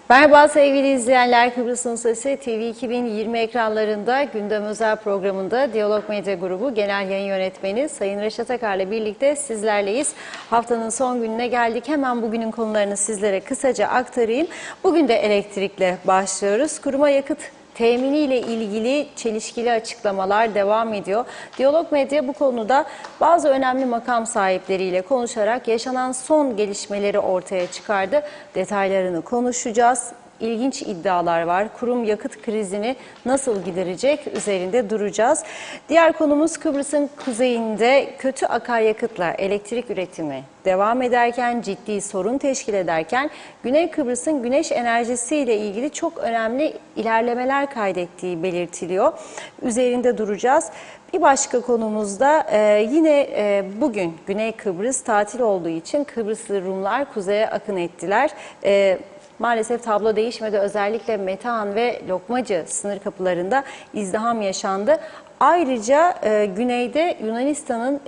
Merhaba sevgili izleyenler, Kıbrıs'ın Sesi TV 2020 ekranlarında gündem özel programında Diyalog Medya Grubu Genel Yayın Yönetmeni Sayın Reşat Akar'la birlikte sizlerleyiz. Haftanın son gününe geldik. Hemen bugünün konularını sizlere kısaca aktarayım. Bugün de elektrikle başlıyoruz. Kuruma yakıt temini ile ilgili çelişkili açıklamalar devam ediyor. Diyalog Medya bu konuda bazı önemli makam sahipleriyle konuşarak yaşanan son gelişmeleri ortaya çıkardı. Detaylarını konuşacağız. İlginç iddialar var. Kurum yakıt krizini nasıl giderecek üzerinde duracağız. Diğer konumuz Kıbrıs'ın kuzeyinde kötü akaryakıtla elektrik üretimi devam ederken, ciddi sorun teşkil ederken Güney Kıbrıs'ın güneş enerjisiyle ilgili çok önemli ilerlemeler kaydettiği belirtiliyor. Üzerinde duracağız. Bir başka konumuzda yine bugün Güney Kıbrıs tatil olduğu için Kıbrıslı Rumlar kuzeye akın ettiler. Maalesef tablo değişmedi. Özellikle Metehan ve Lokmacı sınır kapılarında izdiham yaşandı. Ayrıca güneyde Yunanistan'ın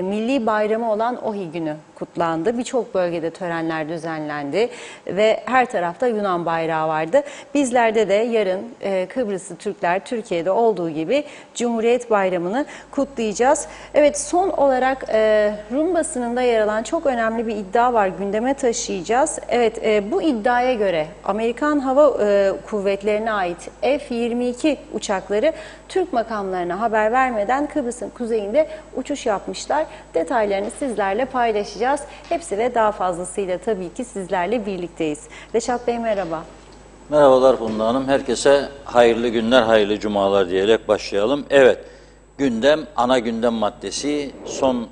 milli bayramı olan Ohi günü kutlandı. Birçok bölgede törenler düzenlendi ve her tarafta Yunan bayrağı vardı. Bizlerde de yarın Kıbrıslı Türkler Türkiye'de olduğu gibi Cumhuriyet Bayramı'nı kutlayacağız. Evet, son olarak Rum basınında yer alan çok önemli bir iddia var, gündeme taşıyacağız. Evet, bu iddiaya göre Amerikan Hava Kuvvetleri'ne ait F-22 uçakları Türk makamlarına haber vermeden Kıbrıs'ın kuzeyinde uçuş yapmışlar. Detaylarını sizlerle paylaşacağız. Hepsi ve daha fazlasıyla tabii ki sizlerle birlikteyiz. Reşat Bey merhaba. Merhabalar Funda Hanım. Herkese hayırlı günler, hayırlı cumalar diyerek başlayalım. Evet, gündem, ana gündem maddesi son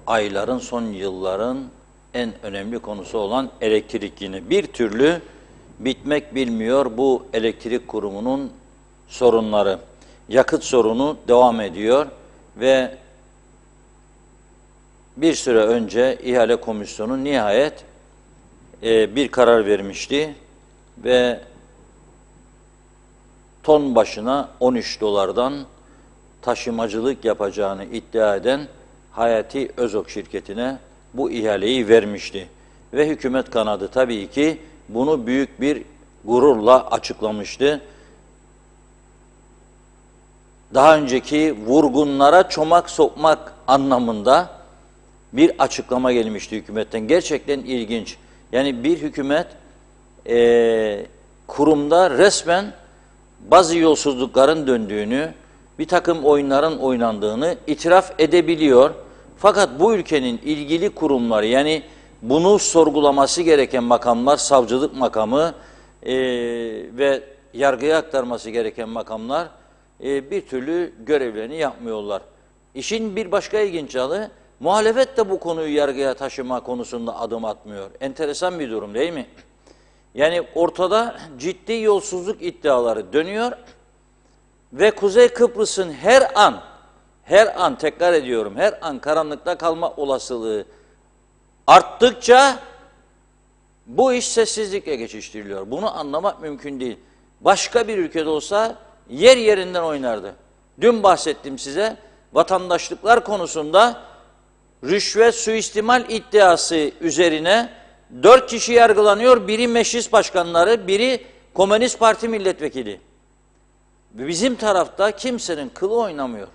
ayların, son yılların en önemli konusu olan elektrik yine. Bir türlü bitmek bilmiyor bu elektrik kurumunun sorunları. Yakıt sorunu devam ediyor ve bir süre önce ihale komisyonu nihayet bir karar vermişti ve ton başına 13 dolardan taşımacılık yapacağını iddia eden Hayati Özok şirketine bu ihaleyi vermişti. Ve hükümet kanadı tabii ki bunu büyük bir gururla açıklamıştı. Daha önceki vurgunlara çomak sokmak anlamında bir açıklama gelmişti hükümetten. Gerçekten ilginç. Yani bir hükümet kurumda resmen bazı yolsuzlukların döndüğünü, bir takım oyunların oynandığını itiraf edebiliyor. Fakat bu ülkenin ilgili kurumları, yani bunu sorgulaması gereken makamlar, savcılık makamı ve yargıya aktarması gereken makamlar bir türlü görevlerini yapmıyorlar. İşin bir başka ilginç yanı, muhalefet de bu konuyu yargıya taşıma konusunda adım atmıyor. Enteresan bir durum değil mi? Yani ortada ciddi yolsuzluk iddiaları dönüyor ve Kuzey Kıbrıs'ın her an tekrar ediyorum, her an karanlıkta kalma olasılığı arttıkça bu iş sessizlikle geçiştiriliyor. Bunu anlamak mümkün değil. Başka bir ülkede olsa yer yerinden oynardı. Dün bahsettim size, vatandaşlıklar konusunda rüşvet suistimal iddiası üzerine 4 kişi yargılanıyor. Biri meclis başkanları, biri Komünist Parti milletvekili. Bizim tarafta kimsenin kılı oynamıyor.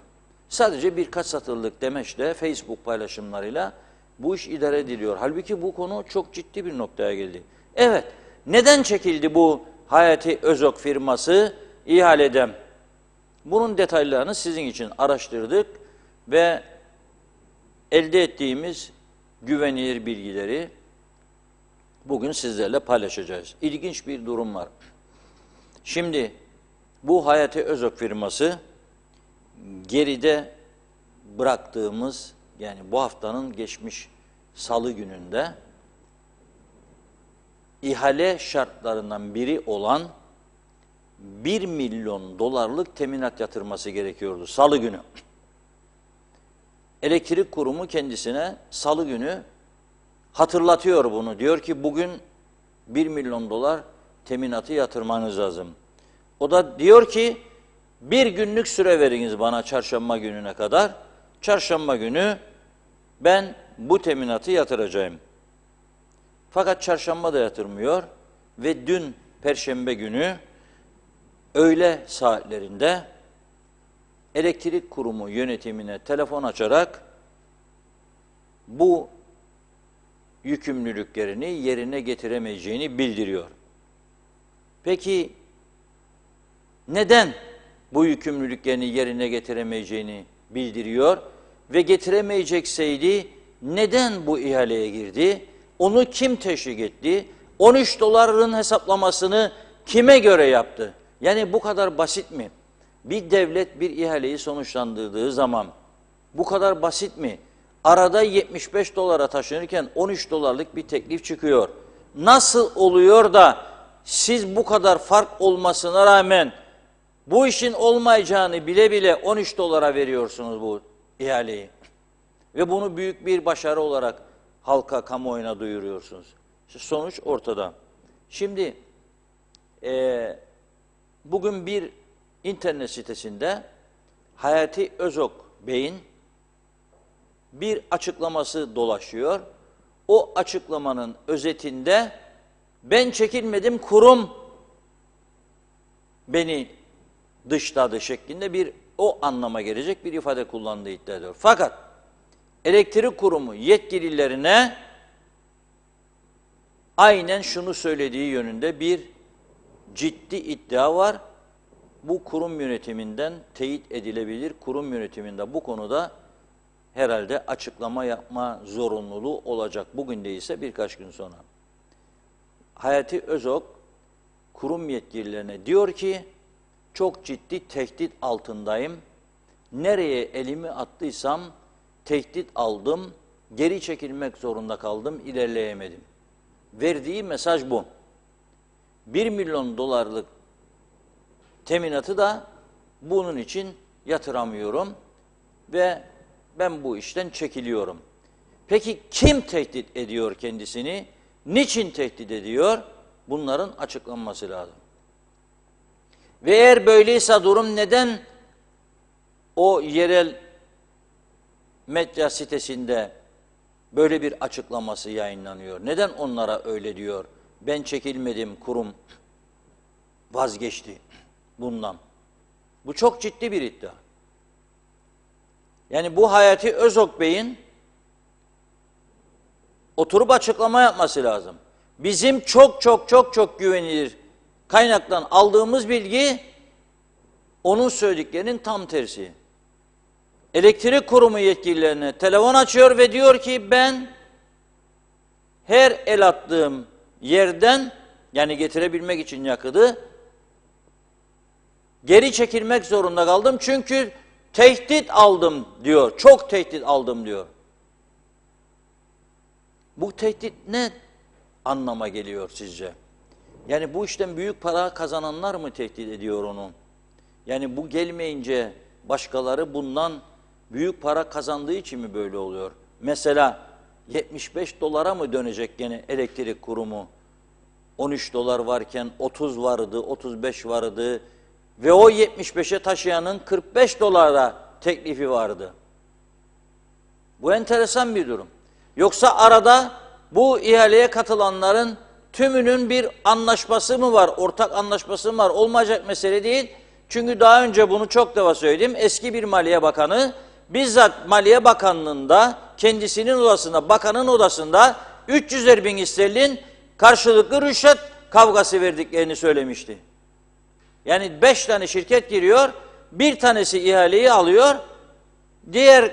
Sadece birkaç satırlık demeçle, Facebook paylaşımlarıyla bu iş idare ediliyor. Halbuki bu konu çok ciddi bir noktaya geldi. Evet, neden çekildi bu Hayati Özok firması ihaleden? Bunun detaylarını sizin için araştırdık ve elde ettiğimiz güvenilir bilgileri bugün sizlerle paylaşacağız. İlginç bir durum var. Şimdi bu Hayati Özok firması geride bıraktığımız, yani bu haftanın geçmiş salı gününde ihale şartlarından biri olan 1 milyon dolarlık teminat yatırması gerekiyordu salı günü. Elektrik kurumu kendisine salı günü hatırlatıyor bunu. Diyor ki bugün 1 milyon dolar teminatı yatırmanız lazım. O da diyor ki bir günlük süre veriniz bana çarşamba gününe kadar. Çarşamba günü ben bu teminatı yatıracağım. Fakat çarşamba da yatırmıyor ve dün Perşembe günü öğle saatlerinde elektrik kurumu yönetimine telefon açarak bu yükümlülüklerini yerine getiremeyeceğini bildiriyor. Peki neden bu yükümlülüklerini yerine getiremeyeceğini bildiriyor ve getiremeyecekseydi neden bu ihaleye girdi? Onu kim teşvik etti? 13 doların hesaplamasını kime göre yaptı? Yani bu kadar basit mi? Bir devlet bir ihaleyi sonuçlandırdığı zaman bu kadar basit mi? Arada 75 dolara taşınırken 13 dolarlık bir teklif çıkıyor. Nasıl oluyor da siz bu kadar fark olmasına rağmen bu işin olmayacağını bile bile 13 dolara veriyorsunuz bu ihaleyi? Ve bunu büyük bir başarı olarak halka, kamuoyuna duyuruyorsunuz. İşte sonuç ortada. Şimdi bugün bir internet sitesinde Hayati Özok Bey'in bir açıklaması dolaşıyor. O açıklamanın özetinde ben çekilmedim, kurum beni dışladı şeklinde bir o anlama gelecek bir ifade kullandığı iddia ediyor. Fakat elektrik kurumu yetkililerine aynen şunu söylediği yönünde bir ciddi iddia var. Bu kurum yönetiminden teyit edilebilir. Kurum yönetiminde bu konuda herhalde açıklama yapma zorunluluğu olacak. Bugün değilse birkaç gün sonra. Hayati Özok kurum yetkililerine diyor ki çok ciddi tehdit altındayım. Nereye elimi attıysam tehdit aldım, geri çekilmek zorunda kaldım, ilerleyemedim. Verdiği mesaj bu. 1 milyon dolarlık teminatı da bunun için yatıramıyorum ve ben bu işten çekiliyorum. Peki kim tehdit ediyor kendisini? Niçin tehdit ediyor? Bunların açıklanması lazım. Ve eğer böyleyse durum neden o yerel medya sitesinde böyle bir açıklaması yayınlanıyor? Neden onlara öyle diyor? Ben çekilmedim, kurum vazgeçti bundan. Bu çok ciddi bir iddia. Yani bu Hayati Özok Bey'in oturup açıklama yapması lazım. Bizim çok güvenilir kaynaktan aldığımız bilgi onun söylediklerinin tam tersi. Elektrik kurumu yetkililerine telefon açıyor ve diyor ki ben her el attığım yerden yani getirebilmek için yakıtı geri çekilmek zorunda kaldım çünkü tehdit aldım diyor. Çok tehdit aldım diyor. Bu tehdit ne anlama geliyor sizce? Yani bu işten büyük para kazananlar mı tehdit ediyor onu? Yani bu gelmeyince başkaları bundan büyük para kazandığı için mi böyle oluyor? Mesela 75 dolara mı dönecek gene elektrik kurumu? 13 dolar varken 30 vardı, 35 vardı ve o 75'e taşıyanın 45 dolara teklifi vardı. Bu enteresan bir durum. Yoksa arada bu ihaleye katılanların tümünün bir anlaşması mı var, ortak anlaşması mı var? Olmayacak mesele değil. Çünkü daha önce bunu çok defa söyledim. Eski bir Maliye Bakanı bizzat Maliye Bakanlığı'nda kendisinin odasında, bakanın odasında 300'er bin sterlin karşılıklı rüşvet kavgası verdiklerini söylemişti. Yani 5 tane şirket giriyor, bir tanesi ihaleyi alıyor, diğer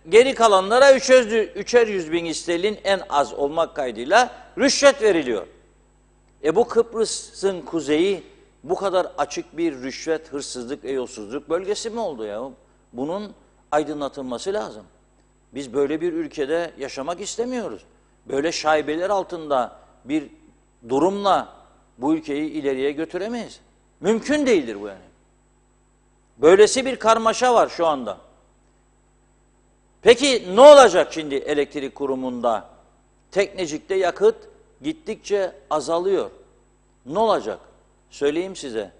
geri kalanlara 3'er 100 bin sterlin en az olmak kaydıyla rüşvet veriliyor. Bu Kıbrıs'ın kuzeyi bu kadar açık bir rüşvet, hırsızlık ve yolsuzluk bölgesi mi oldu ya? Bunun aydınlatılması lazım. Biz böyle bir ülkede yaşamak istemiyoruz. Böyle şaibeler altında bir durumla bu ülkeyi ileriye götüremeyiz. Mümkün değildir bu yani. Böylesi bir karmaşa var şu anda. Peki ne olacak şimdi elektrik kurumunda? Teknecik'te yakıt gittikçe azalıyor. Ne olacak? Söyleyeyim size.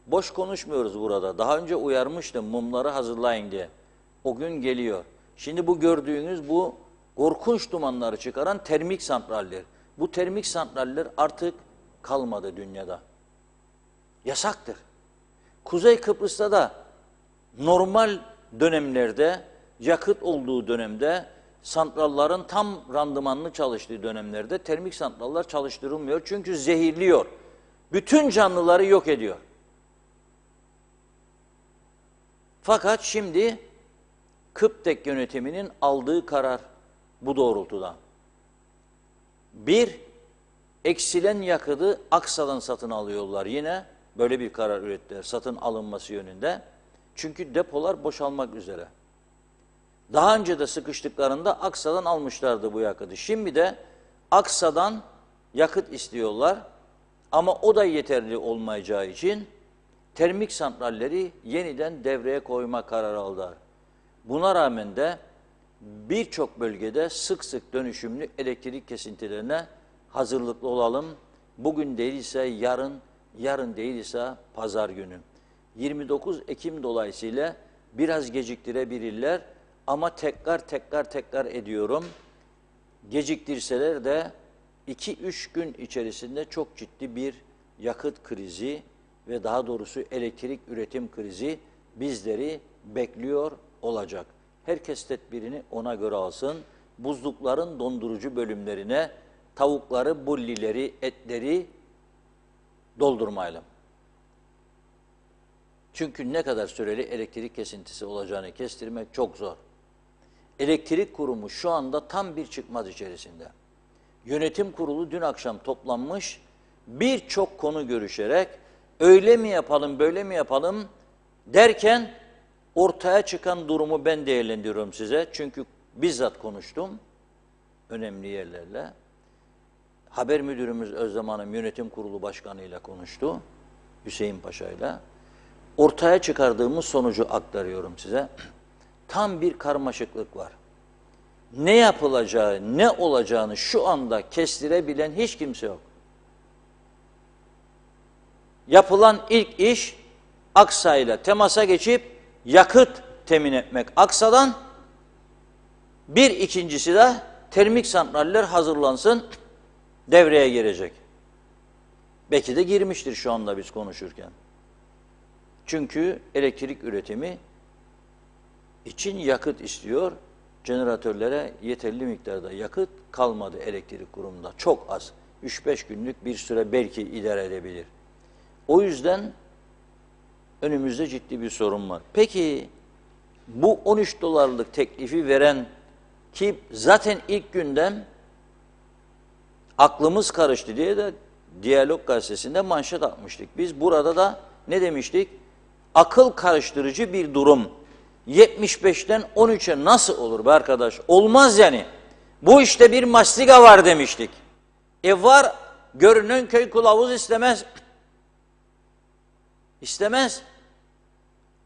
Boş konuşmuyoruz burada. Daha önce uyarmıştım mumları hazırlayın diye. O gün geliyor. Şimdi bu gördüğünüz bu korkunç dumanları çıkaran termik santraller. Bu termik santraller artık kalmadı dünyada. Yasaktır. Kuzey Kıbrıs'ta da normal dönemlerde, yakıt olduğu dönemde, santralların tam randımanlı çalıştığı dönemlerde termik santrallar çalıştırılmıyor. Çünkü zehirliyor. Bütün canlıları yok ediyor. Fakat şimdi Kıptek yönetiminin aldığı karar bu doğrultuda. Bir, eksilen yakıtı Aksa'dan satın alıyorlar yine. Böyle bir karar ürettiler satın alınması yönünde. Çünkü depolar boşalmak üzere. Daha önce de sıkıştıklarında Aksa'dan almışlardı bu yakıtı. Şimdi de Aksa'dan yakıt istiyorlar. Ama o da yeterli olmayacağı için termik santralleri yeniden devreye koyma kararı aldılar. Buna rağmen de birçok bölgede sık sık dönüşümlü elektrik kesintilerine hazırlıklı olalım. Bugün değilse yarın, yarın değilse pazar günü. 29 Ekim dolayısıyla biraz geciktirebilirler ama tekrar ediyorum. Geciktirseler de 2-3 gün içerisinde çok ciddi bir yakıt krizi ve daha doğrusu elektrik üretim krizi bizleri bekliyor olacak. Herkes tedbirini ona göre alsın. Buzlukların dondurucu bölümlerine tavukları, bullileri, etleri doldurmayalım. Çünkü ne kadar süreli elektrik kesintisi olacağını kestirmek çok zor. Elektrik kurumu şu anda tam bir çıkmaz içerisinde. Yönetim kurulu dün akşam toplanmış, birçok konu görüşerek öyle mi yapalım, böyle mi yapalım derken ortaya çıkan durumu ben değerlendiriyorum size. Çünkü bizzat konuştum önemli yerlerle. Haber müdürümüz Özlem Hanım yönetim kurulu başkanıyla konuştu, Hüseyin Paşa'yla. Ortaya çıkardığımız sonucu aktarıyorum size. Tam bir karmaşıklık var. Ne yapılacağı, ne olacağını şu anda kestirebilen hiç kimse yok. Yapılan ilk iş Aksa ile temasa geçip yakıt temin etmek Aksa'dan. Bir ikincisi de termik santraller hazırlansın, devreye girecek. Belki de girmiştir şu anda biz konuşurken. Çünkü elektrik üretimi için yakıt istiyor. Jeneratörlere yeterli miktarda yakıt kalmadı elektrik kurumunda. Çok az. 3-5 günlük bir süre belki idare edebilir. O yüzden önümüzde ciddi bir sorun var. Peki bu 13 dolarlık teklifi veren ki zaten ilk günden aklımız karıştı diye de Diyalog Gazetesi'nde manşet atmıştık. Biz burada da ne demiştik? Akıl karıştırıcı bir durum. 75'ten 13'e nasıl olur be arkadaş? Olmaz yani. Bu işte bir mastiga var demiştik. Var, görünen köy kılavuz istemez. İstemez.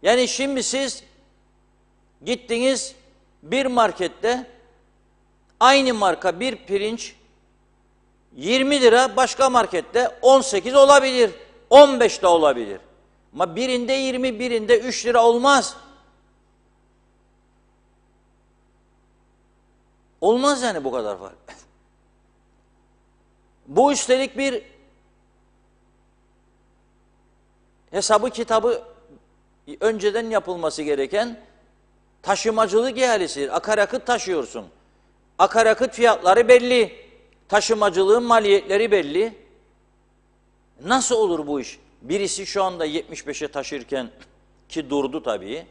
Yani şimdi siz gittiniz bir markette aynı marka bir pirinç 20 lira, başka markette 18 olabilir, 15 de olabilir. Ama birinde 20, birinde 3 lira olmaz. Olmaz yani bu kadar fark. Bu üstelik bir hesabı kitabı önceden yapılması gereken taşımacılık ihalesidir. Akaryakıt taşıyorsun. Akaryakıt fiyatları belli. Taşımacılığın maliyetleri belli. Nasıl olur bu iş? Birisi şu anda 75'e taşırken ki durdu tabii.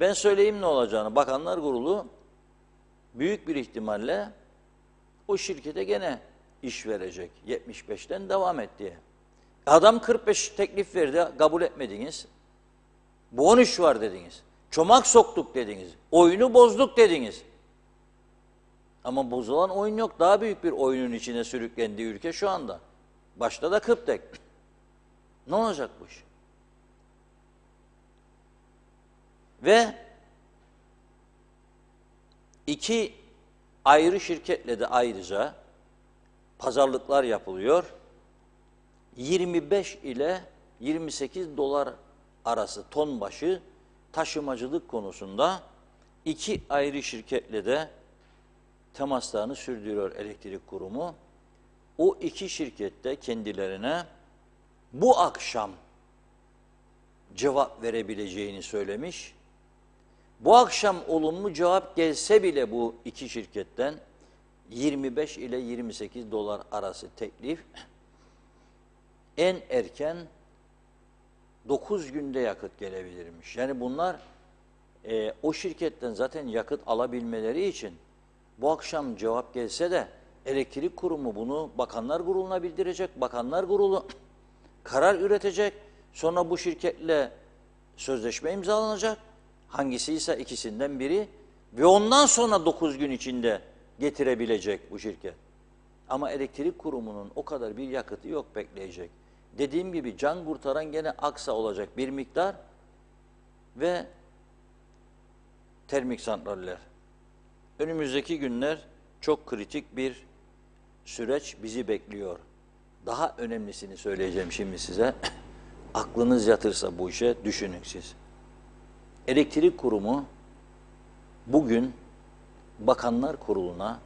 Ben söyleyeyim ne olacağını. Bakanlar Kurulu büyük bir ihtimalle o şirkete gene iş verecek. 75'ten devam et diye. Adam 45 teklif verdi, kabul etmediniz. Bu 13 var dediniz. Çomak soktuk dediniz. Oyunu bozduk dediniz. Ama bozulan oyun yok. Daha büyük bir oyunun içine sürüklendiği ülke şu anda. Başta da Kıptek. Ne olacak bu iş? Ve iki ayrı şirketle de ayrıca pazarlıklar yapılıyor. 25 ile 28 dolar arası ton başı taşımacılık konusunda iki ayrı şirketle de temaslarını sürdürüyor elektrik kurumu. O iki şirkette kendilerine bu akşam cevap verebileceğini söylemiş. Bu akşam olumlu cevap gelse bile bu iki şirketten 25 ile 28 dolar arası teklif, en erken 9 günde yakıt gelebilirmiş. Yani bunlar o şirketten zaten yakıt alabilmeleri için bu akşam cevap gelse de elektrik kurumu bunu Bakanlar Kurulu'na bildirecek. Bakanlar Kurulu karar üretecek. Sonra bu şirketle sözleşme imzalanacak. Hangisi ise ikisinden biri ve ondan sonra 9 gün içinde getirebilecek bu şirket. Ama elektrik kurumunun o kadar bir yakıtı yok, bekleyecek. Dediğim gibi can kurtaran gene Aksa olacak bir miktar ve termik santraller. Önümüzdeki günler çok kritik bir süreç bizi bekliyor. Daha önemlisini söyleyeceğim şimdi size. Aklınız yatırsa bu işe düşünün siz. Elektrik kurumu bugün Bakanlar Kurulu'na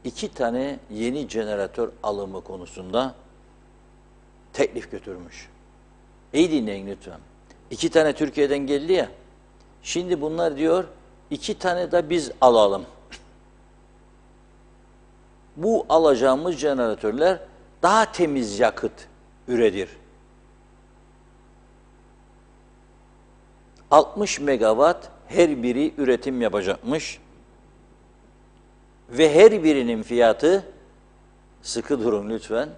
2 tane yeni jeneratör alımı konusunda teklif götürmüş. İyi dinleyin lütfen. 2 tane Türkiye'den geldi ya, şimdi bunlar diyor 2 tane de biz alalım. Bu alacağımız jeneratörler daha temiz yakıt üretir. 60 megawatt her biri üretim yapacakmış. Ve her birinin fiyatı, sıkı durun lütfen,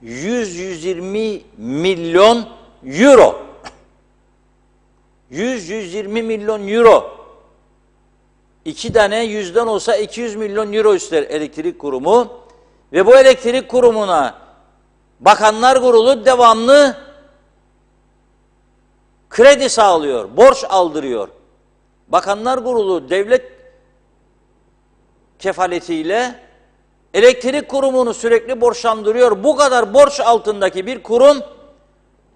100-120 milyon euro. 100-120 milyon euro. 2 tane 100'den olsa 200 milyon euro ister elektrik kurumu. Ve bu elektrik kurumuna Bakanlar Kurulu devamlı kredi sağlıyor, borç aldırıyor. Bakanlar Kurulu devlet kefaletiyle elektrik kurumunu sürekli borçlandırıyor. Bu kadar borç altındaki bir kurum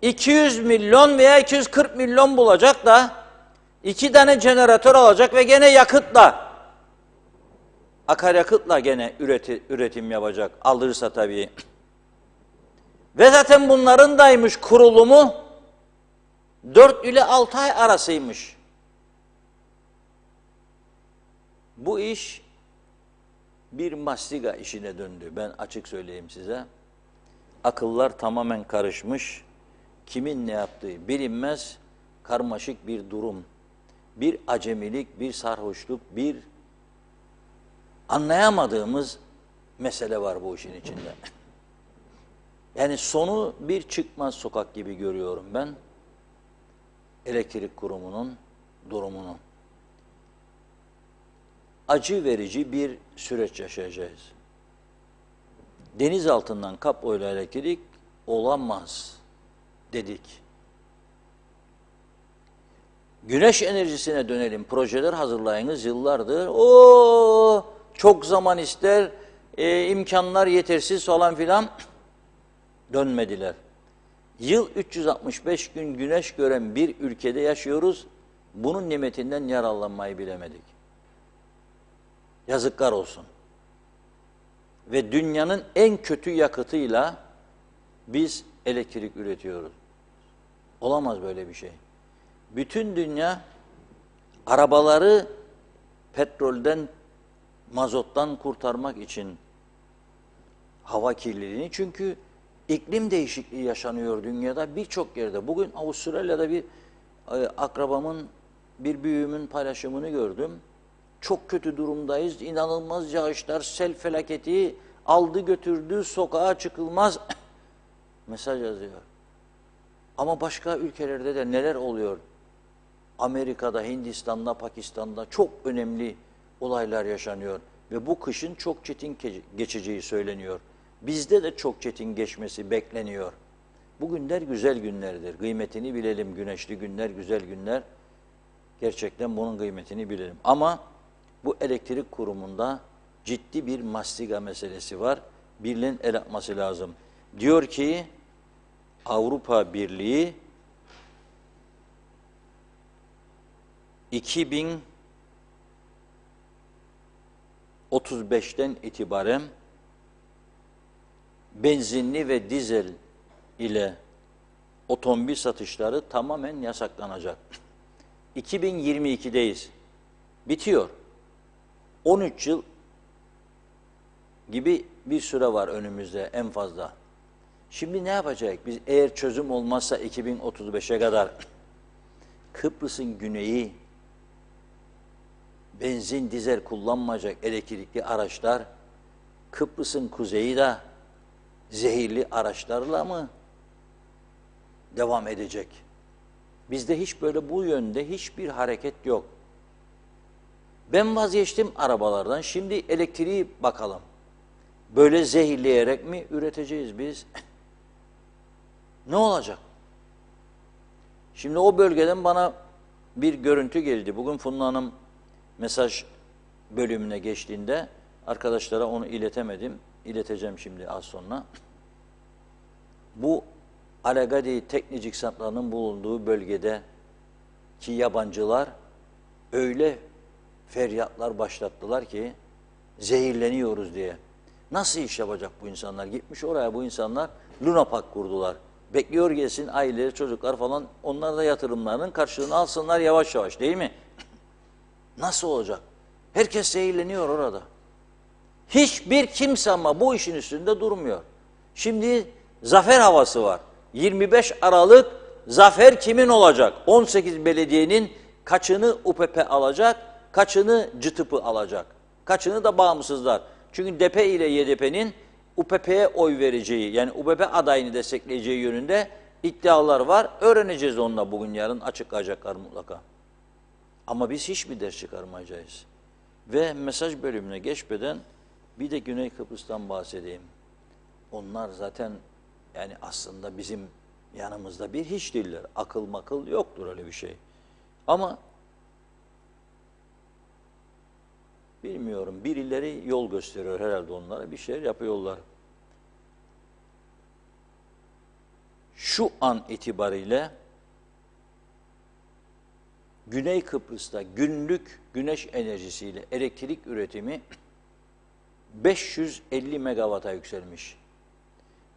200 milyon veya 240 milyon bulacak da 2 tane jeneratör alacak ve gene yakıtla, akaryakıtla gene üretim yapacak. Alırsa tabii. Ve zaten bunların daymış kurulumu 4 ile 6 ay arasıymış. Bu iş bir mastiga işine döndü. Ben açık söyleyeyim size. Akıllar tamamen karışmış. Kimin ne yaptığı bilinmez. Karmaşık bir durum. Bir acemilik, bir sarhoşluk, bir anlayamadığımız mesele var bu işin içinde. Yani sonu bir çıkmaz sokak gibi görüyorum ben elektrik kurumunun durumunu. Acı verici bir süreç yaşayacağız. Deniz altından kabloyla elektrik olamaz dedik. Güneş enerjisine dönelim. Projeler hazırlayınız yıllardır. O çok zaman ister, imkanlar yetersiz falan filan dönmediler. Yıl 365 gün güneş gören bir ülkede yaşıyoruz. Bunun nimetinden yararlanmayı bilemedik. Yazıklar olsun. Ve dünyanın en kötü yakıtıyla biz elektrik üretiyoruz. Olamaz böyle bir şey. Bütün dünya arabaları petrolden, mazottan kurtarmak için hava kirliliğini, çünkü iklim değişikliği yaşanıyor dünyada birçok yerde. Bugün Avustralya'da bir akrabamın, bir büyüğümün paylaşımını gördüm. Çok kötü durumdayız, inanılmaz yağışlar, sel felaketi aldı götürdü, sokağa çıkılmaz mesaj yazıyor. Ama başka ülkelerde de neler oluyor? Amerika'da, Hindistan'da, Pakistan'da çok önemli olaylar yaşanıyor. Ve bu kışın çok çetin geçeceği söyleniyor. Bizde de çok çetin geçmesi bekleniyor. Bu günler güzel günlerdir. Kıymetini bilelim. Güneşli günler, güzel günler. Gerçekten bunun kıymetini bilelim. Ama bu elektrik kurumunda ciddi bir mastiga meselesi var. Birinin el atması lazım. Diyor ki Avrupa Birliği 2035'ten itibaren benzinli ve dizel ile otomobil satışları tamamen yasaklanacak. 2022'deyiz. Bitiyor. 13 yıl gibi bir süre var önümüzde en fazla. Şimdi ne yapacak? Biz eğer çözüm olmazsa 2035'e kadar Kıbrıs'ın güneyi benzin, dizel kullanmayacak elektrikli araçlar, Kıbrıs'ın kuzeyi de zehirli araçlarla mı devam edecek? Bizde hiç böyle bu yönde hiçbir hareket yok. Ben vazgeçtim arabalardan. Şimdi elektriği bakalım. Böyle zehirleyerek mi üreteceğiz biz? Ne olacak? Şimdi o bölgeden bana bir görüntü geldi. Bugün Funda Hanım mesaj bölümüne geçtiğinde arkadaşlara onu iletemedim. İleteceğim şimdi az sonra. Bu Alagadi Teknicik Santral'ın bulunduğu bölgede ki yabancılar öyle feryatlar başlattılar ki zehirleniyoruz diye. Nasıl iş yapacak bu insanlar? Gitmiş oraya bu insanlar Luna Park kurdular. Bekliyor gelsin aileleri, çocuklar falan, onlar da yatırımlarının karşılığını alsınlar yavaş yavaş, değil mi? Nasıl olacak? Herkes zehirleniyor orada. Hiçbir kimse ama bu işin üstünde durmuyor. Şimdi zafer havası var. 25 Aralık zafer kimin olacak? 18 belediyenin kaçını UPP alacak, kaçını CTP alacak, kaçını da bağımsızlar. Çünkü DP ile YDP'nin UPP'ye oy vereceği, yani UPP adayını destekleyeceği yönünde iddialar var. Öğreneceğiz onunla bugün yarın, açıklayacaklar mutlaka. Ama biz hiçbir ders çıkarmayacağız. Ve mesaj bölümüne geçmeden bir de Güney Kıbrıs'tan bahsedeyim. Onlar zaten yani aslında bizim yanımızda bir hiç değiller. Akıl makıl yoktur öyle bir şey. Ama bilmiyorum, birileri yol gösteriyor herhalde onlara, bir şeyler yapıyorlar. Şu an itibariyle Güney Kıbrıs'ta günlük güneş enerjisiyle elektrik üretimi 550 megawata yükselmiş.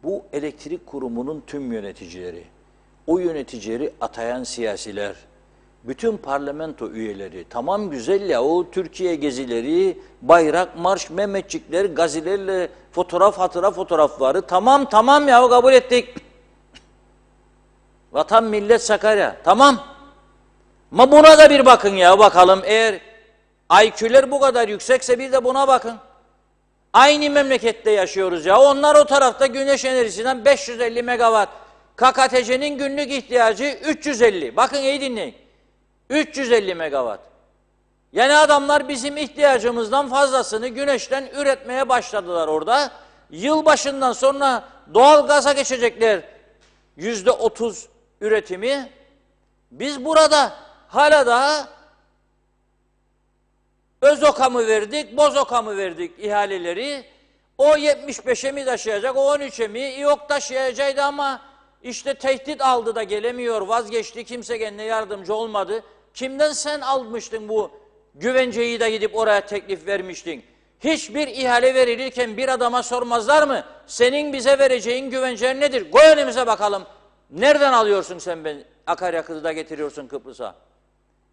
Bu elektrik kurumunun tüm yöneticileri, o yöneticileri atayan siyasiler, bütün parlamento üyeleri, tamam güzel ya o Türkiye gezileri, bayrak, marş, Mehmetçikler, gazilerle fotoğraf, hatıra fotoğrafları, tamam ya kabul ettik. Vatan millet Sakarya, tamam. Ama buna da bir bakın ya bakalım, eğer IQ'ler bu kadar yüksekse bir de buna bakın. Aynı memlekette yaşıyoruz ya. Onlar o tarafta güneş enerjisinden 550 megawatt. KKTC'nin günlük ihtiyacı 350. Bakın iyi dinleyin. 350 megawatt. Yani adamlar bizim ihtiyacımızdan fazlasını güneşten üretmeye başladılar orada. Yılbaşından sonra doğal gaza geçecekler %30 üretimi. Biz burada hala daha ÖZOK'a mı verdik, BOZOK'a mı verdik ihaleleri? O 75'e mi taşıyacak, o 13'e mi? Yok taşıyacaktı ama işte tehdit aldı da gelemiyor, vazgeçti, kimse kendine yardımcı olmadı. Kimden sen almıştın bu güvenceyi de gidip oraya teklif vermiştin? Hiçbir ihale verilirken bir adama sormazlar mı? Senin bize vereceğin güvence nedir? Koy önümüze bakalım. Nereden alıyorsun sen ben akaryakıtı da getiriyorsun Kıbrıs'a?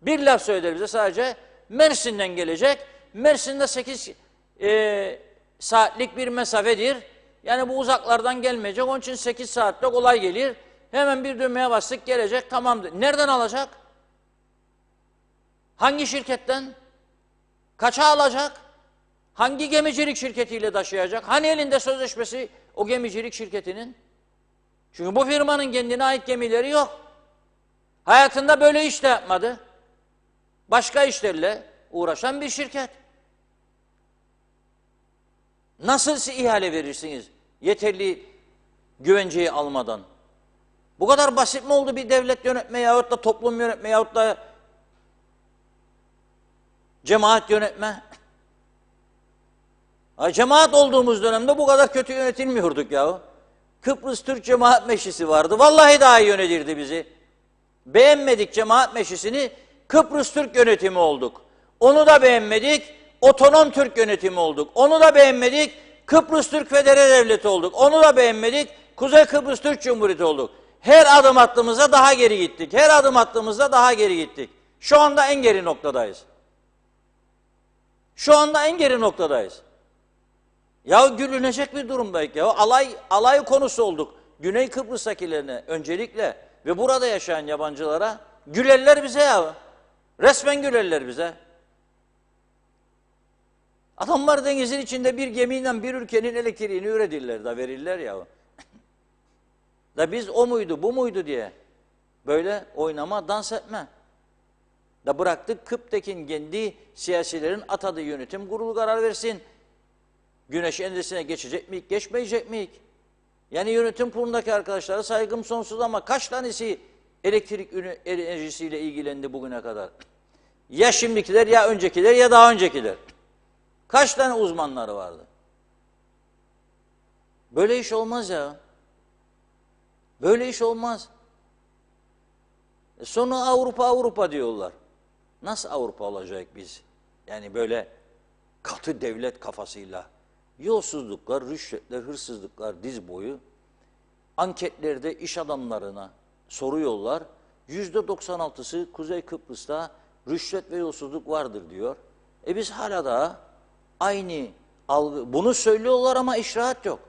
Bir laf söyler bize sadece. Mersin'den gelecek. Mersin'de 8 saatlik bir mesafedir. Yani bu uzaklardan gelmeyecek. Onun için 8 saatte kolay gelir. Hemen bir düğmeye bastık gelecek, tamamdır. Nereden alacak? Hangi şirketten? Kaça alacak? Hangi gemicilik şirketiyle taşıyacak? Hani elinde sözleşmesi o gemicilik şirketinin? Çünkü bu firmanın kendine ait gemileri yok. Hayatında böyle iş de yapmadı. Başka işlerle uğraşan bir şirket. Nasıl ihale verirsiniz yeterli güvenceyi almadan? Bu kadar basit mi oldu bir devlet yönetme yahut da toplum yönetme yahut da cemaat yönetme? Cemaat olduğumuz dönemde bu kadar kötü yönetilmiyorduk yahu. Kıbrıs Türk Cemaat Meclisi vardı. Vallahi daha iyi yönetirdi bizi. Beğenmedik cemaat meclisini, Kıbrıs Türk yönetimi olduk. Onu da beğenmedik, otonom Türk yönetimi olduk. Onu da beğenmedik, Kıbrıs Türk Federe Devleti olduk. Onu da beğenmedik, Kuzey Kıbrıs Türk Cumhuriyeti olduk. Her adım attığımızda daha geri gittik. Her adım attığımızda daha geri gittik. Şu anda en geri noktadayız. Şu anda en geri noktadayız. Ya gülünecek bir durumdayız ya. Alay konusu olduk. Güney Kıbrıs'takilerine öncelikle ve burada yaşayan yabancılara gülerler bize ya. Resmen gülerler bize. Adamlar denizin içinde bir gemiyle bir ülkenin elektriğini üretirler da verirler ya. Da biz o muydu bu muydu diye böyle oynama dans etme. Da bıraktık Kıptekin kendi siyasilerin atadığı yönetim kurulu karar versin. Güneş endüstrisine geçecek miyik, geçmeyecek miyik? Yani yönetim kurulundaki arkadaşlara saygım sonsuz ama kaç tanesi elektrik enerjisiyle ilgilendi bugüne kadar? Ya şimdikiler ya öncekiler ya daha öncekiler. Kaç tane uzmanları vardı? Böyle iş olmaz ya. Böyle iş olmaz. Sonra Avrupa diyorlar. Nasıl Avrupa olacak biz? Yani böyle katı devlet kafasıyla. Yolsuzluklar, rüşvetler, hırsızlıklar diz boyu. Anketlerde iş adamlarına soruyorlar. %96'sı Kuzey Kıbrıs'ta rüşvet ve yolsuzluk vardır diyor. Biz hala da aynı algı. Bunu söylüyorlar ama icraat yok.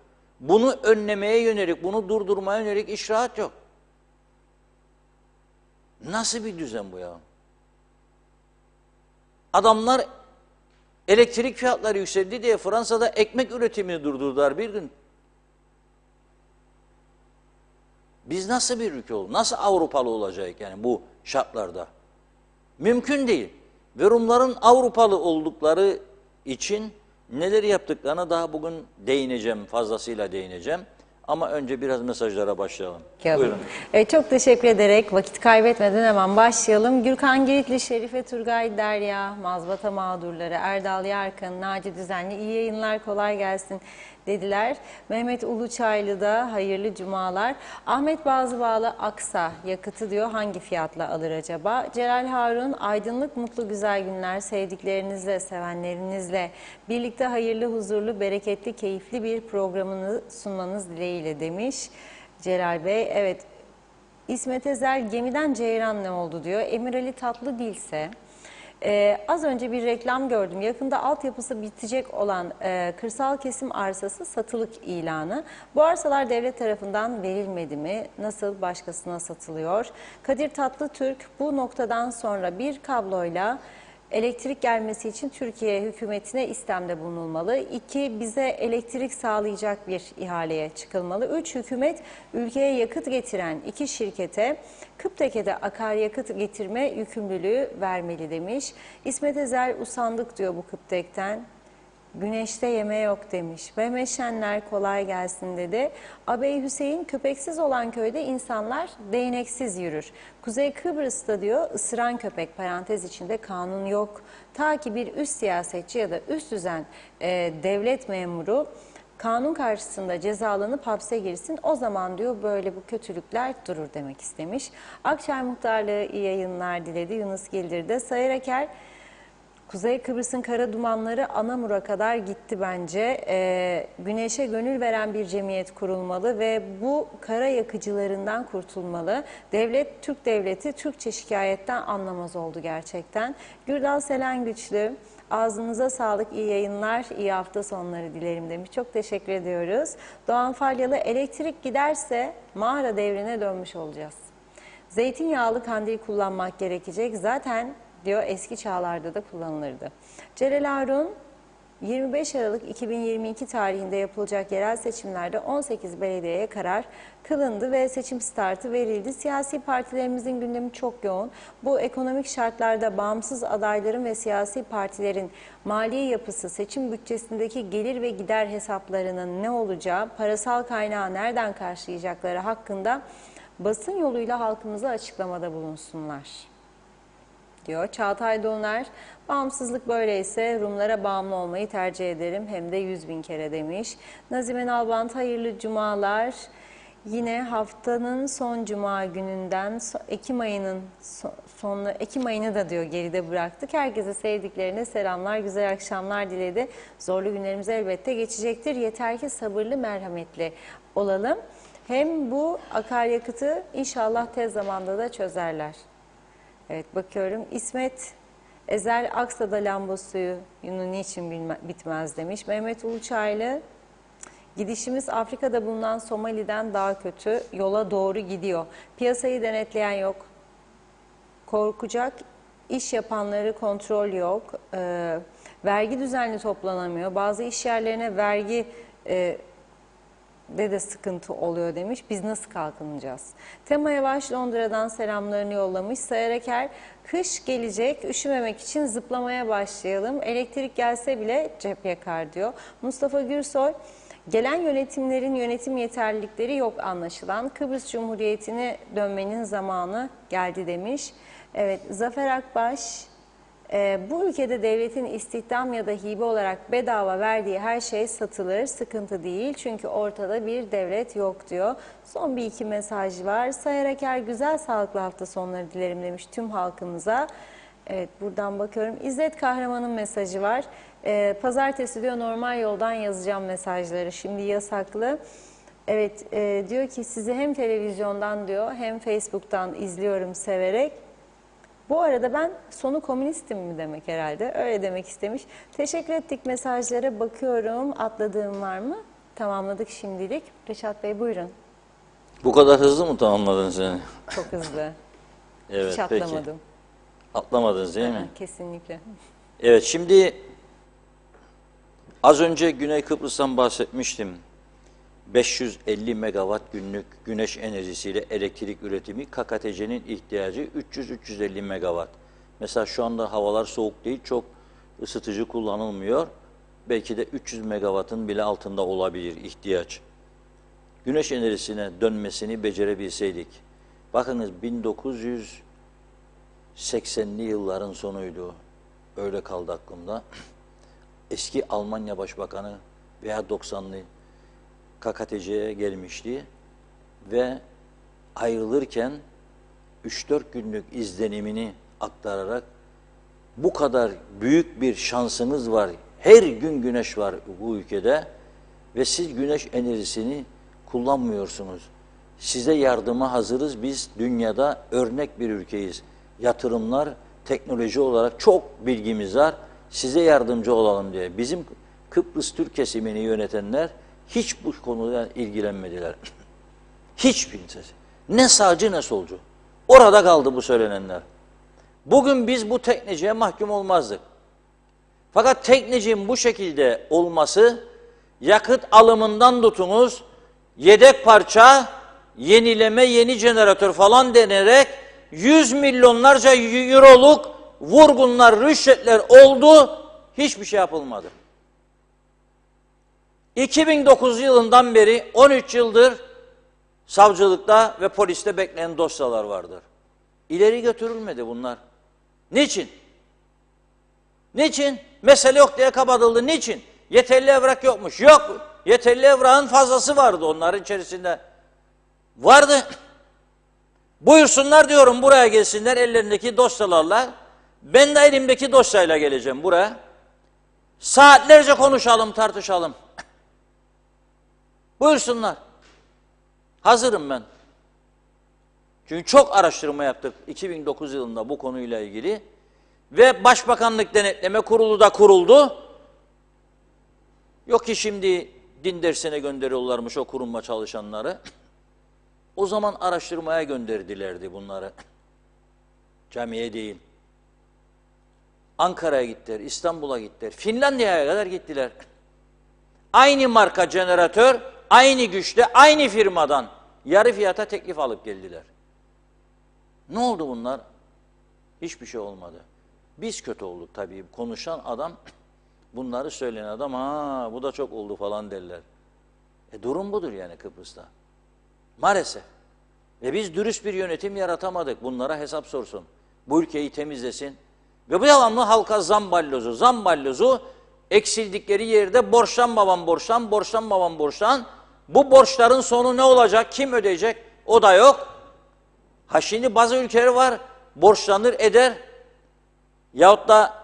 Bunu önlemeye yönelik, bunu durdurmaya yönelik icraat yok. Nasıl bir düzen bu ya? Adamlar elektrik fiyatları yükseldi diye Fransa'da ekmek üretimini durdurdular bir gün. Biz nasıl bir ülke olduk? Nasıl Avrupalı olacak yani bu şartlarda? Mümkün değil. Ve Rumların Avrupalı oldukları için neler yaptıklarına daha bugün değineceğim, fazlasıyla değineceğim. Ama önce biraz mesajlara başlayalım. Buyurun. Çok teşekkür ederek vakit kaybetmeden hemen başlayalım. Gürkan Giritli, Şerife Turgay, Derya, Mazbata Mağdurları, Erdal Yarkın, Naci Düzenli iyi yayınlar, kolay gelsin dediler. Mehmet Uluçaylı da hayırlı cumalar. Ahmet Bazıbağlı Aksa yakıtı diyor hangi fiyatla alır acaba? Celal Harun aydınlık mutlu güzel günler sevdiklerinizle sevenlerinizle birlikte hayırlı huzurlu bereketli keyifli bir programını sunmanız dileğiyle demiş Celal Bey. Evet, İsmet Ezel gemiden ceyran ne oldu diyor. Emir Ali Tatlı Dilse. Az önce bir reklam gördüm. Yakında altyapısı bitecek olan kırsal kesim arsası satılık ilanı. Bu arsalar devlet tarafından verilmedi mi? Nasıl başkasına satılıyor? Kadir Tatlıtürk bu noktadan sonra bir kabloyla elektrik gelmesi için Türkiye hükümetine istemde bulunulmalı. 2. Bize elektrik sağlayacak bir ihaleye çıkılmalı. 3. Hükümet ülkeye yakıt getiren 2 şirkete Kıpteke'de akaryakıt getirme yükümlülüğü vermeli demiş. İsmet Ezel usandık diyor bu Kıptek'ten. Güneşte yeme yok demiş. Mehmet Şenler kolay gelsin dedi. Abey Hüseyin köpeksiz olan köyde insanlar değneksiz yürür. Kuzey Kıbrıs'ta diyor ısıran köpek parantez içinde kanun yok. Ta ki bir üst siyasetçi ya da üst düzen devlet memuru kanun karşısında cezalanıp hapse girsin. O zaman diyor böyle bu kötülükler durur demek istemiş. Akçay Muhtarlığı iyi yayınlar diledi. Yunus Gildir de Sayar Aker Kuzey Kıbrıs'ın kara dumanları Anamur'a kadar gitti bence. Güneşe gönül veren bir cemiyet kurulmalı ve bu kara yakıcılarından kurtulmalı. Devlet, Türk devleti Türkçe şikayetten anlamaz oldu gerçekten. Gürdal Selen Güçlü, ağzınıza sağlık, iyi yayınlar, iyi hafta sonları dilerim demiş. Çok teşekkür ediyoruz. Doğan Falyalı, elektrik giderse mağara devrine dönmüş olacağız. Zeytinyağlı kandil kullanmak gerekecek. Zaten diyor eski çağlarda da kullanılırdı. Celal Harun 25 Aralık 2022 tarihinde yapılacak yerel seçimlerde 18 belediyeye karar kılındı ve seçim startı verildi. Siyasi partilerimizin gündemi çok yoğun. Bu ekonomik şartlarda bağımsız adayların ve siyasi partilerin mali yapısı, seçim bütçesindeki gelir ve gider hesaplarının ne olacağı, parasal kaynağı nereden karşılayacakları hakkında basın yoluyla halkımıza açıklamada bulunsunlar diyor. Çağatay Doner, bağımsızlık böyleyse Rumlara bağımlı olmayı tercih ederim hem de 100.000 kere demiş. Nazime Nalbant, hayırlı cumalar. Yine haftanın son cuma gününden Ekim ayının sonunu, Ekim ayını da diyor geride bıraktık. Herkese sevdiklerine selamlar, güzel akşamlar diledi. Zorlu günlerimiz elbette geçecektir. Yeter ki sabırlı, merhametli olalım. Hem bu akaryakıtı inşallah tez zamanda da çözerler. Evet, bakıyorum. İsmet Ezel Aksa'da lamba suyunu niçin bitmez demiş. Mehmet Uluçaylı, gidişimiz Afrika'da bulunan Somali'den daha kötü, yola doğru gidiyor. Piyasayı denetleyen yok, korkacak iş yapanları kontrol yok, vergi düzenli toplanamıyor. Bazı iş yerlerine vergi de sıkıntı oluyor demiş. Biz nasıl kalkınacağız? Tema Yavaş Londra'dan selamlarını yollamış. Sayar Eker, kış gelecek, üşümemek için zıplamaya başlayalım. Elektrik gelse bile cep yakar diyor. Mustafa Gürsoy, gelen yönetimlerin yönetim yeterlilikleri yok anlaşılan. Kıbrıs Cumhuriyeti'ne dönmenin zamanı geldi demiş. Evet, Zafer Akbaş, bu ülkede devletin istihdam ya da hibe olarak bedava verdiği her şey satılır, sıkıntı değil. Çünkü ortada bir devlet yok diyor. Son bir iki mesaj var. Sayar Eker, güzel sağlıklı hafta sonları dilerim demiş tüm halkımıza. Evet, buradan bakıyorum. İzzet Kahraman'ın mesajı var. Pazartesi diyor normal yoldan yazacağım mesajları. Şimdi yasaklı. Evet, diyor ki sizi hem televizyondan diyor hem Facebook'tan izliyorum severek. Bu arada ben sonu komünistim mi demek herhalde. Öyle demek istemiş. Teşekkür ettik mesajlara. Bakıyorum. Atladığım var mı? Tamamladık şimdilik. Reşat Bey buyurun. Bu kadar hızlı mı tamamladın seni? Çok hızlı. Evet, Hiç atlamadım. peki. Atlamadınız değil mi? Kesinlikle. Evet, şimdi az önce Güney Kıbrıs'tan bahsetmiştim. 550 megawatt günlük güneş enerjisiyle elektrik üretimi, KKTC'nin ihtiyacı 300-350 megawatt. Mesela şu anda havalar soğuk değil, çok ısıtıcı kullanılmıyor. Belki de 300 megawattın bile altında olabilir ihtiyaç. Güneş enerjisine dönmesini becerebilseydik. Bakınız 1980'li yılların sonuydu. Öyle kaldı aklımda. Eski Almanya Başbakanı veya 90'lı KKTC'ye gelmişti ve ayrılırken 3-4 günlük izlenimini aktararak bu kadar büyük bir şansınız var. Her gün güneş var bu ülkede ve siz güneş enerjisini kullanmıyorsunuz. Size yardıma hazırız. Biz dünyada örnek bir ülkeyiz. Yatırımlar, teknoloji olarak çok bilgimiz var. Size yardımcı olalım diye. Bizim Kıbrıs Türk kesimini yönetenler hiç bu konuda ilgilenmediler. Hiçbir ses. Ne sağcı ne solcu. Orada kaldı bu söylenenler. Bugün biz bu tekneciye mahkum olmazdık. Fakat teknecinin bu şekilde olması, yakıt alımından tutunuz, yedek parça, yenileme, yeni jeneratör falan denerek 100 milyonlarca euroluk vurgunlar, rüşvetler oldu, hiçbir şey yapılmadı. 2009 yılından beri 13 yıldır savcılıkta ve poliste bekleyen dosyalar vardır. İleri götürülmedi bunlar. Niçin? Niçin? Mesele yok diye kapatıldı. Niçin? Yeterli evrak yokmuş. Yok. Yeterli evrağın fazlası vardı onların içerisinde. Vardı. Buyursunlar diyorum, buraya gelsinler ellerindeki dosyalarla. Ben de elimdeki dosyayla geleceğim buraya. Saatlerce konuşalım, tartışalım. Buyursunlar. Hazırım ben. Çünkü çok araştırma yaptık 2009 yılında bu konuyla ilgili. Ve Başbakanlık Denetleme Kurulu da kuruldu. Yok ki şimdi din dersine gönderiyorlarmış o kurumla çalışanları. O zaman araştırmaya gönderdilerdi bunları. Camiye değil. Ankara'ya gittiler, İstanbul'a gittiler, Finlandiya'ya kadar gittiler. Aynı marka jeneratör, aynı güçte, aynı firmadan yarı fiyata teklif alıp geldiler. Ne oldu bunlar? Hiçbir şey olmadı. Biz kötü olduk tabii. Konuşan adam, bunları söyleyen adam, ha bu da çok oldu falan derler. Durum budur yani Kıbrıs'ta. Maalesef. Ve biz dürüst bir yönetim yaratamadık. Bunlara hesap sorsun. Bu ülkeyi temizlesin. Ve bu devamlı halka zam balyozu. Zam balyozu eksildikleri yerde borçlan babam borçlan, borçlan babam borçlan. Bu borçların sonu ne olacak? Kim ödeyecek? O da yok. Ha şimdi bazı ülkeler var, borçlanır eder. Yahut da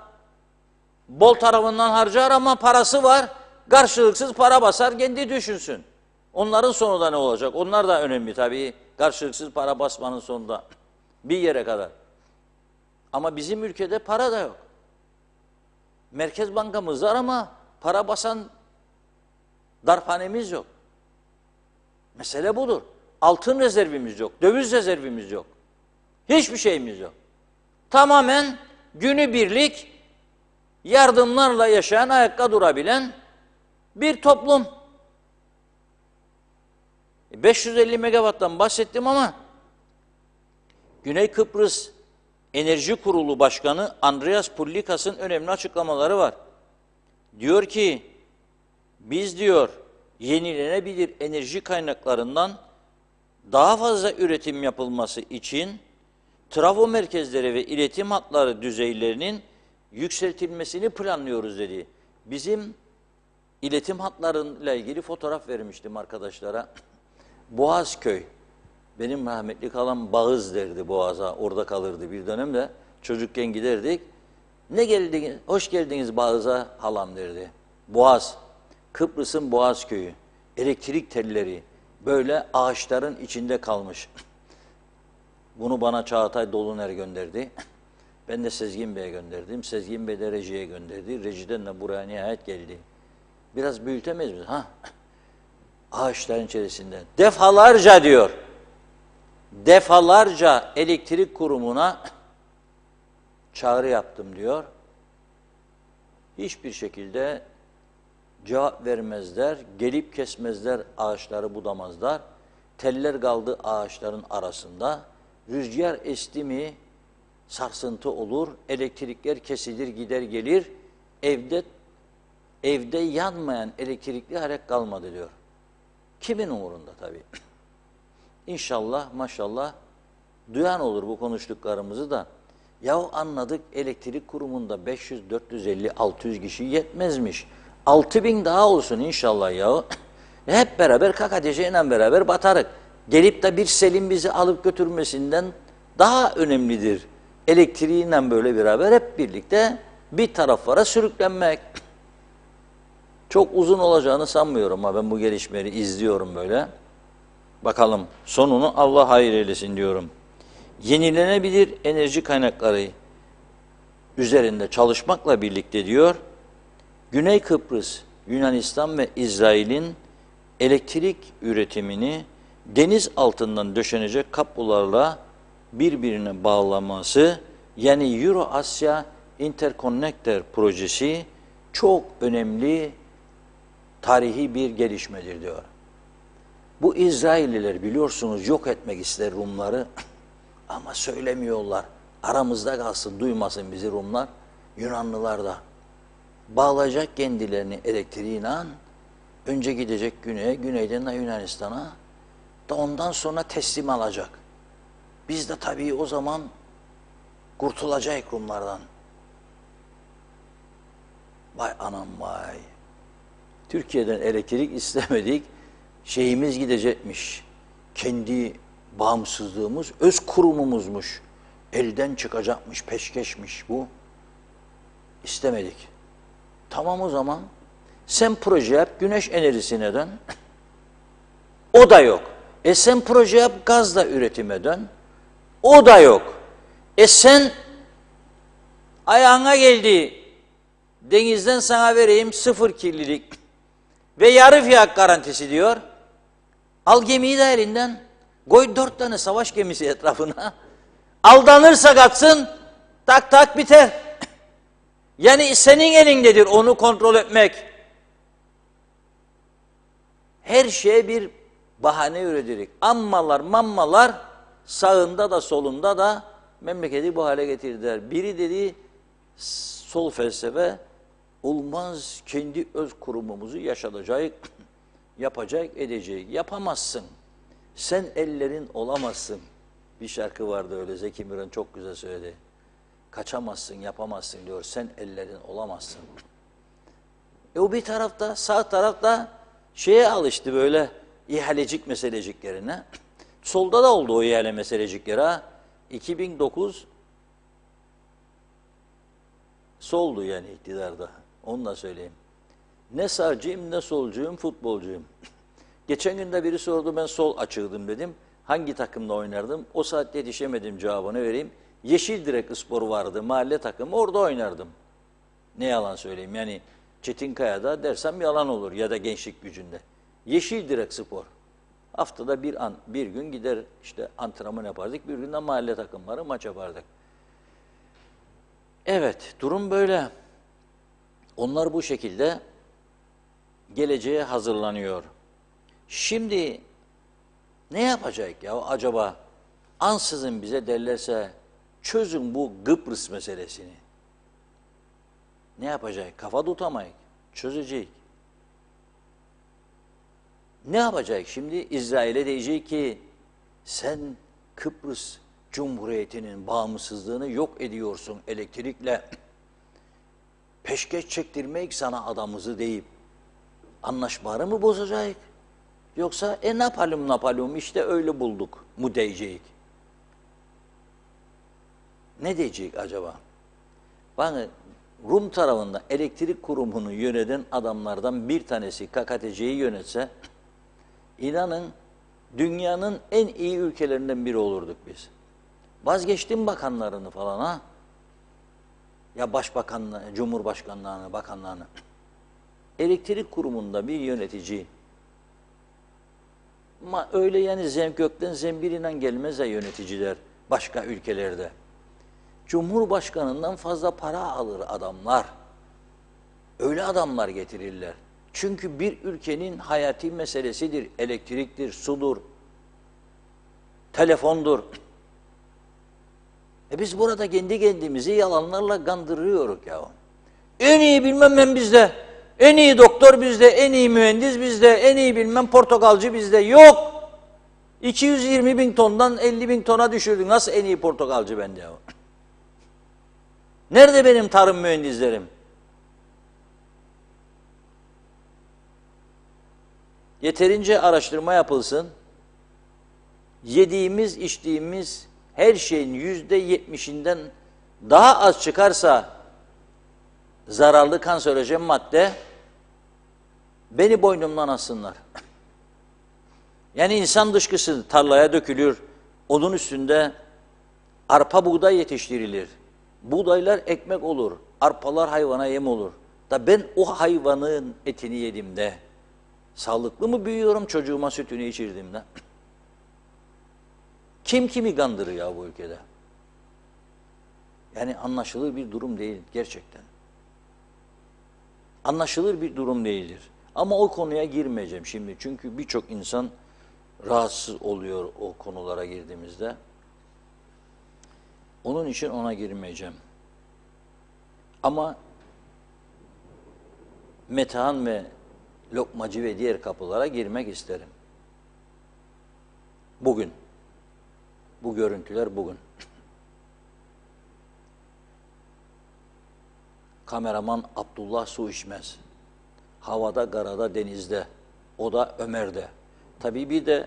bol tarafından harcar ama parası var. Karşılıksız para basar, kendi düşünsün. Onların sonunda ne olacak? Onlar da önemli tabii. Karşılıksız para basmanın sonunda bir yere kadar. Ama bizim ülkede para da yok. Merkez Bankamız var ama para basan darphanemiz yok. Mesele budur. Altın rezervimiz yok, döviz rezervimiz yok. Hiçbir şeyimiz yok. Tamamen günübirlik yardımlarla yaşayan, ayakta durabilen bir toplum. 550 megawatttan bahsettim ama Güney Kıbrıs Enerji Kurulu Başkanı Andreas Pullikas'ın önemli açıklamaları var. Diyor ki, biz diyor yenilenebilir enerji kaynaklarından daha fazla üretim yapılması için trafo merkezleri ve iletim hatları düzeylerinin yükseltilmesini planlıyoruz dedi. Bizim iletim hatlarıyla ilgili fotoğraf vermiştim arkadaşlara. Boğazköy. Benim rahmetli kalan Bağız derdi Boğaz'a. Orada kalırdı bir dönemde. Çocukken giderdik. Ne geldiniz? Hoş geldiniz Bağız'a halam derdi. Boğaz. Kıbrıs'ın Boğazköy'ü. Elektrik telleri. Böyle ağaçların içinde kalmış. Bunu bana Çağatay Doluner gönderdi. Ben de Sezgin Bey'e gönderdim. Sezgin Bey de Reji'ye gönderdi. Reji'den de buraya nihayet geldi. Biraz büyütemeyiz mi? Ha? Ağaçların içerisinde. Defalarca diyor. Defalarca elektrik kurumuna çağrı yaptım diyor. Hiçbir şekilde cevap vermezler, gelip kesmezler, ağaçları budamazlar. Teller kaldı ağaçların arasında. Rüzgar esti mi sarsıntı olur, elektrikler kesilir, gider gelir. Evde yanmayan elektrikli harek kalmadı diyor. Kimin umurunda tabii. İnşallah, maşallah duyan olur bu konuştuklarımızı da. Yahu anladık elektrik kurumunda 500, 450, 600 kişi yetmezmiş. 6000 daha olsun inşallah yahu. Hep beraber KKTC'yle beraber batarık. Gelip de bir selin bizi alıp götürmesinden daha önemlidir. Elektriğiyle böyle beraber hep birlikte bir taraflara sürüklenmek. Çok uzun olacağını sanmıyorum ama ben bu gelişmeleri izliyorum böyle. Bakalım sonunu Allah hayır eylesin diyorum. Yenilenebilir enerji kaynakları üzerinde çalışmakla birlikte diyor, Güney Kıbrıs, Yunanistan ve İsrail'in elektrik üretimini deniz altından döşenecek kablolarla birbirine bağlaması, yani Euro-Asya Interconnector projesi çok önemli tarihi bir gelişmedir diyor. Bu İsrailliler biliyorsunuz yok etmek ister Rumları ama söylemiyorlar. Aramızda kalsın, duymasın bizi Rumlar, Yunanlılar da. Bağlayacak kendilerini elektriğiyle, önce gidecek güneye, güneyden de Yunanistan'a, da ondan sonra teslim alacak. Biz de tabii o zaman kurtulacak Rumlardan. Vay anam vay. Türkiye'den elektrik istemedik, şeyimiz gidecekmiş. Kendi bağımsızlığımız, öz kurumumuzmuş. Elden çıkacakmış, peşkeşmiş bu. İstemedik. Tamam o zaman. Sen proje yap, güneş enerjisine dön. O da yok. Sen proje yap, gazla üretime dön. O da yok. Sen ayağına geldi. Denizden sana vereyim 0 kirlilik ve yarı fiyat garantisi diyor. Al gemiyi de elinden. Koy 4 tane savaş gemisi etrafına. Aldanırsa katsın, tak tak biter. Yani senin elindedir onu kontrol etmek. Her şeye bir bahane üretirik. Ammalar, mammalar sağında da solunda da memleketi bu hale getirdiler. Biri dedi sol felsefe, olmaz kendi öz kurumumuzu yaşatacak, yapacak, edecek. Yapamazsın. Sen ellerin olamazsın. Bir şarkı vardı öyle, Zeki Müren çok güzel söyledi. Kaçamazsın, yapamazsın diyor. Sen ellerin olamazsın. O bir tarafta, sağ tarafta şeye alıştı böyle ihalecik meseleciklerine. Solda da oldu o ihale meselecikleri ha. 2009 soldu yani iktidarda. Onu da söyleyeyim. Ne sağcıyım ne solcuyum, futbolcuyum. Geçen gün de biri sordu, ben sol açığıydım dedim. Hangi takımda oynardım? O saatte yetişemedim, cevabını vereyim. Yeşildirek Spor vardı, mahalle takımı, orada oynardım. Ne yalan söyleyeyim, yani Çetinkaya'da dersem yalan olur ya da Gençlik Gücü'nde. Yeşildirek Spor. Haftada bir gün gider işte antrenman yapardık, bir gün de mahalle takımları maç yapardık. Evet, durum böyle. Onlar bu şekilde geleceğe hazırlanıyor. Şimdi ne yapacak ya acaba? Ansızın bize derlerse çözün bu Kıbrıs meselesini. Ne yapacak? Kafa tutamayız. Çözecek. Ne yapacak? Şimdi İsrail'e diyecek ki sen Kıbrıs Cumhuriyeti'nin bağımsızlığını yok ediyorsun elektrikle. Peşkeş çektirmek sana adamızı deyip anlaşmaları mı bozacak? Yoksa ne yapalım işte öyle bulduk mu diyecek? Ne diyecek acaba? Bakın Rum tarafında elektrik kurumunu yöneten adamlardan bir tanesi KKTC'yi yönetse, inanın dünyanın en iyi ülkelerinden biri olurduk biz. Vazgeçtim bakanlarını falan ha. Ya başbakanlığı, cumhurbaşkanlığını, bakanlığını. Elektrik kurumunda bir yönetici, ama öyle yani gökten zembiriyle gelmez ya yöneticiler başka ülkelerde. Cumhurbaşkanından fazla para alır adamlar. Öyle adamlar getirirler. Çünkü bir ülkenin hayati meselesidir. Elektriktir, sudur, telefondur. Biz burada kendi kendimizi yalanlarla kandırıyoruz ya. En iyi bilmem ben bizde, en iyi doktor bizde, en iyi mühendis bizde, en iyi bilmem portakalcı bizde. Yok. 220 bin tondan 50 bin tona düşürdün. Nasıl en iyi portakalcı bende ya? Nerede benim tarım mühendislerim? Yeterince araştırma yapılsın. Yediğimiz, içtiğimiz her şeyin %70'inden daha az çıkarsa zararlı kanserojen madde, beni boynumdan assınlar. Yani insan dışkısı tarlaya dökülür, onun üstünde arpa buğday yetiştirilir. Buğdaylar ekmek olur, arpalar hayvana yem olur. Da ben o hayvanın etini yediğimde sağlıklı mı büyüyorum çocuğuma sütünü içirdiğimde? Kim kimi kandırır ya bu ülkede? Yani anlaşılır bir durum değil gerçekten. Anlaşılır bir durum değildir. Ama o konuya girmeyeceğim şimdi. Çünkü birçok insan rahatsız oluyor o konulara girdiğimizde. Onun için ona girmeyeceğim. Ama Metehan ve Lokmacı ve diğer kapılara girmek isterim. Bugün. Bu görüntüler bugün. Kameraman Abdullah su içmez. Havada, karada, denizde. O da Ömer'de. Tabii bir de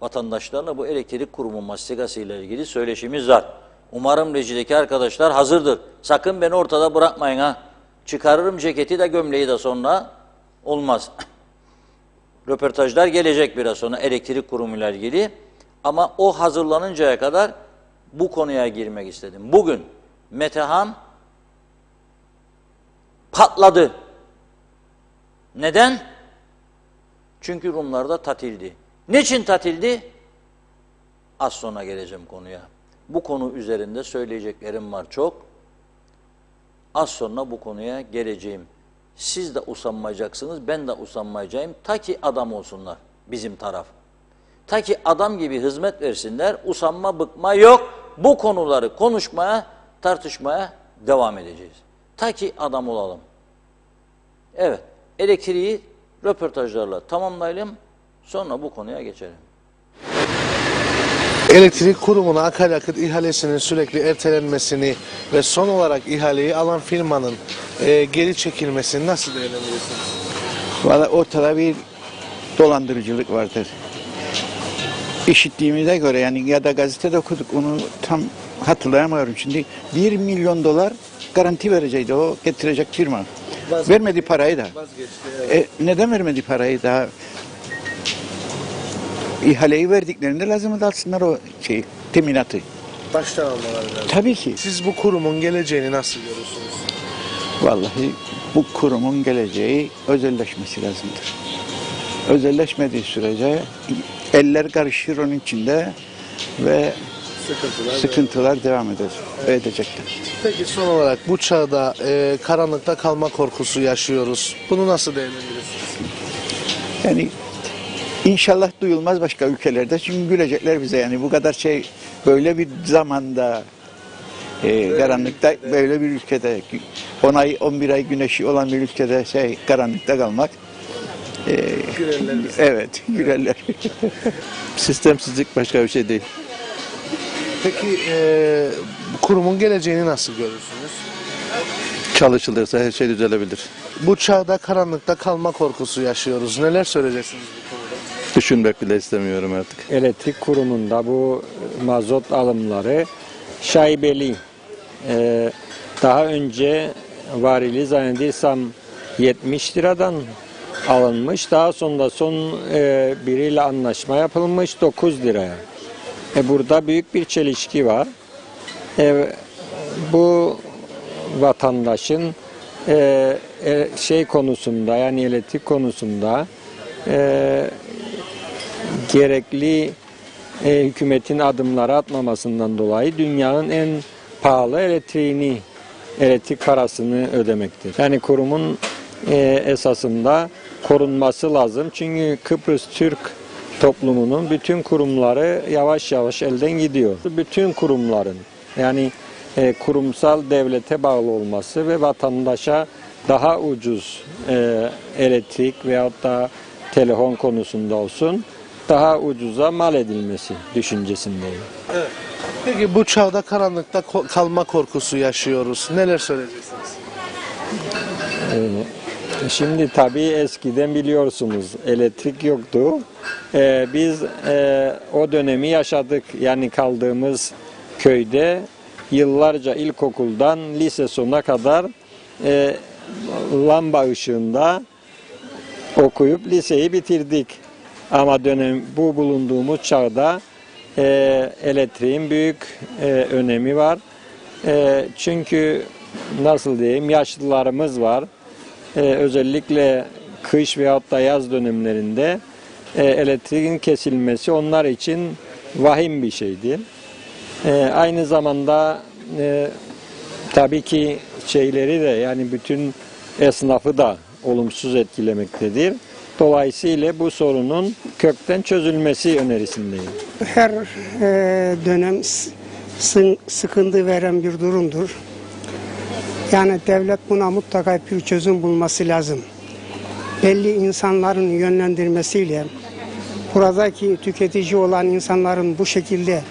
vatandaşlarla bu elektrik kurumu mastikası ile ilgili söyleşimiz var. Umarım rejideki arkadaşlar hazırdır. Sakın beni ortada bırakmayın ha. Çıkarırım ceketi de gömleği de sonra olmaz. Röportajlar gelecek biraz sonra elektrik kurumuyla ilgili. Ama o hazırlanıncaya kadar bu konuya girmek istedim. Bugün Metehan patladı. Neden? Çünkü Rumlarda tatildi. Niçin tatildi? Az sonra geleceğim konuya. Bu konu üzerinde söyleyeceklerim var çok. Az sonra bu konuya geleceğim. Siz de usanmayacaksınız, ben de usanmayacağım. Ta ki adam olsunlar bizim taraf. Ta ki adam gibi hizmet versinler, usanma, bıkma yok. Bu konuları konuşmaya, tartışmaya devam edeceğiz. Ta ki adam olalım. Evet, elektriği röportajlarla tamamlayalım, sonra bu konuya geçelim. Elektrik kurumuna akaryakıt ihalesinin sürekli ertelenmesini ve son olarak ihaleyi alan firmanın geri çekilmesini nasıl değerlendiriyorsunuz? Valla ortada bir dolandırıcılık vardır. İşittiğimize göre yani ya da gazetede okuduk onu tam hatırlayamıyorum şimdi. 1 milyon dolar garanti verecekti o getirecek firma. Vermedi parayı da. Vazgeçti. Evet. Neden vermedi parayı daha? ihaleyi verdiklerinde lazım da alsınlar o teminatı. Baştan almaları lazım. Tabii ki. Siz bu kurumun geleceğini nasıl görüyorsunuz? Vallahi bu kurumun geleceği özelleşmesi lazımdır. Özelleşmediği sürece eller karışır onun içinde ve sıkıntılar devam edecektir. Peki son olarak bu çağda karanlıkta kalma korkusu yaşıyoruz. Bunu nasıl değerlendirirsiniz? Yani inşallah duyulmaz başka ülkelerde, çünkü gülecekler bize, yani bu kadar böyle bir zamanda karanlıkta, böyle bir ülkede 10 ay 11 ay güneşi olan bir ülkede karanlıkta kalmak, Gülerler bize. evet gülerler. Sistemsizlik başka bir şey değil. Peki bu kurumun geleceğini nasıl görürsünüz? Çalışılırsa her şey düzelebilir. Bu çağda karanlıkta kalma korkusu yaşıyoruz. Neler söyleyeceksiniz bu konuda? Düşünmek bile istemiyorum artık. Elektrik kurumunda bu mazot alımları şaibeli. Daha önce varili zannediyorsam 70 liradan alınmış. Daha sonra son biriyle anlaşma yapılmış 9 liraya. Burada büyük bir çelişki var. Bu vatandaşın konusunda, yani elektrik konusunda gerekli hükümetin adımları atmamasından dolayı dünyanın en pahalı elektrik parasını ödemektir. Yani kurumun esasında korunması lazım. Çünkü Kıbrıs Türk toplumunun bütün kurumları yavaş yavaş elden gidiyor. Bütün kurumların, yani kurumsal devlete bağlı olması ve vatandaşa daha ucuz elektrik veyahut da telefon konusunda olsun daha ucuza mal edilmesi düşüncesindeyim. Evet. Peki bu çağda karanlıkta kalma korkusu yaşıyoruz. Neler söyleyeceksiniz? Şimdi tabii eskiden biliyorsunuz elektrik yoktu. Biz o dönemi yaşadık. Yani kaldığımız köyde yıllarca ilkokuldan lise sonuna kadar lamba ışığında okuyup liseyi bitirdik. Ama bu bulunduğumuz çağda elektriğin büyük önemi var. Çünkü nasıl diyeyim, yaşlılarımız var. Özellikle kış veyahut da yaz dönemlerinde elektriğin kesilmesi onlar için vahim bir şeydir. Aynı zamanda tabii ki şeyleri de, yani bütün esnafı da olumsuz etkilemektedir. Dolayısıyla bu sorunun kökten çözülmesi önerisindeyim. Her dönem sıkıntı veren bir durumdur. Yani devlet buna mutlaka bir çözüm bulması lazım. Belli insanların yönlendirmesiyle buradaki tüketici olan insanların bu şekilde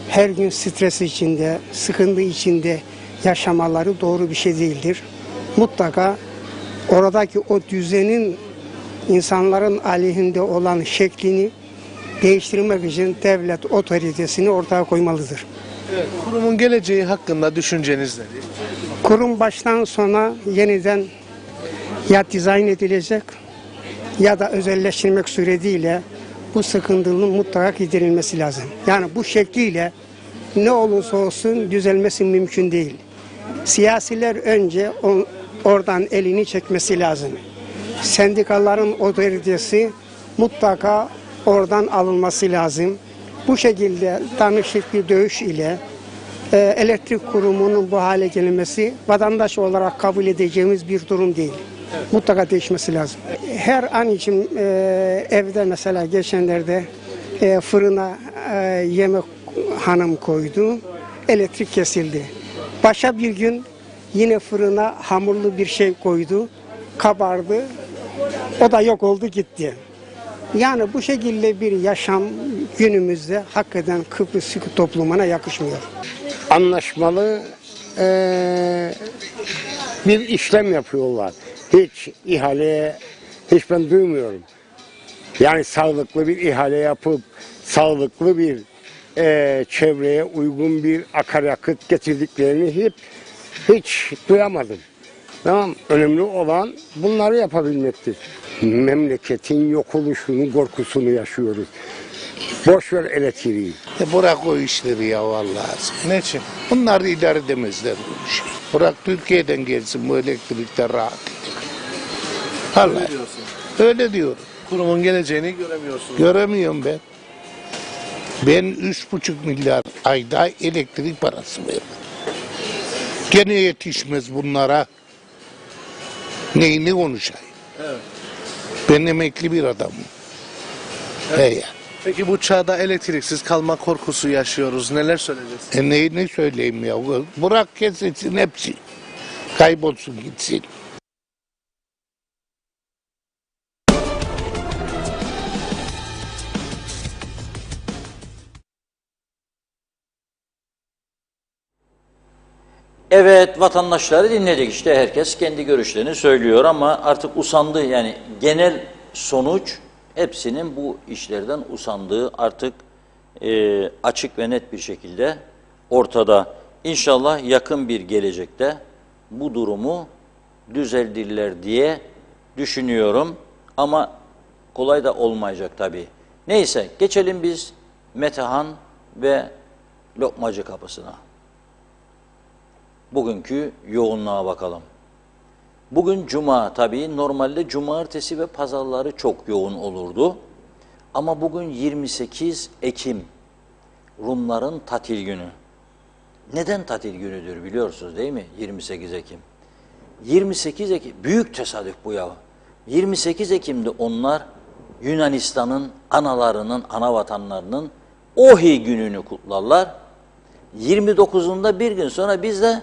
her gün stres içinde, sıkıntı içinde yaşamaları doğru bir şey değildir. Mutlaka oradaki o düzenin insanların aleyhinde olan şeklini değiştirmek için devlet otoritesini ortaya koymalıdır. Evet, kurumun geleceği hakkında düşünceniz nedir? Kurum baştan sona yeniden ya dizayn edilecek ya da özelleştirmek suretiyle bu sıkıntının mutlaka giderilmesi lazım. Yani bu şekliyle ne olursa olsun düzelmesi mümkün değil. Siyasiler önce oradan elini çekmesi lazım. Sendikaların otoritesi mutlaka oradan alınması lazım. Bu şekilde danışık bir dövüş ile elektrik kurumunun bu hale gelmesi vatandaş olarak kabul edeceğimiz bir durum değil. Mutlaka değişmesi lazım. Her an için evde mesela geçenlerde fırına yemek hanım koydu. Elektrik kesildi. Başka bir gün yine fırına hamurlu bir şey koydu. Kabardı. O da yok oldu gitti. Yani bu şekilde bir yaşam günümüzde hakikaten Kıbrıs Türk toplumuna yakışmıyor. Anlaşmalı bir işlem yapıyorlar. Hiç ihaleye ben duymuyorum. Yani sağlıklı bir ihale yapıp sağlıklı bir çevreye uygun bir akaryakıt getirdiklerini hiç duyamadım. Tamam, önemli olan bunları yapabilmektir. Memleketin yok oluşunun korkusunu yaşıyoruz. Boş ver elektriği. Bırak o işleri ya vallahi. Ne için? Bunlar idare edemezler bu işi. Bırak Türkiye'den gelsin bu elektrikte rahat. Vallahi öyle diyorum. Kurumun geleceğini göremiyorsunuz. Göremiyorum ben. Ben 3,5 milyar ayda elektrik parası veriyorum. Gene yetişmez bunlara. Neyini konuşayım? Evet. Ben emekli bir adamım. He ya. Peki bu çağda elektriksiz kalma korkusu yaşıyoruz. Neler söyleyeceksiniz? Neyini söyleyeyim ya? Bırak kesilsin hepsi. Kaybolsun gitsin. Evet, vatandaşları dinledik, işte herkes kendi görüşlerini söylüyor ama artık usandı, yani genel sonuç hepsinin bu işlerden usandığı artık açık ve net bir şekilde ortada. İnşallah yakın bir gelecekte bu durumu düzeltirler diye düşünüyorum ama kolay da olmayacak tabii. Neyse, geçelim biz Metehan ve Lokmacı kapısına. Bugünkü yoğunluğa bakalım. Bugün cuma, tabii normalde cumartesi ve pazarları çok yoğun olurdu. Ama bugün 28 Ekim, Rumların tatil günü. Neden tatil günüdür biliyorsunuz değil mi? 28 Ekim. 28 Ekim, büyük tesadüf bu ya. 28 Ekim'de onlar Yunanistan'ın analarının, ana vatanlarının Ohi gününü kutlarlar. 29'unda bir gün sonra biz de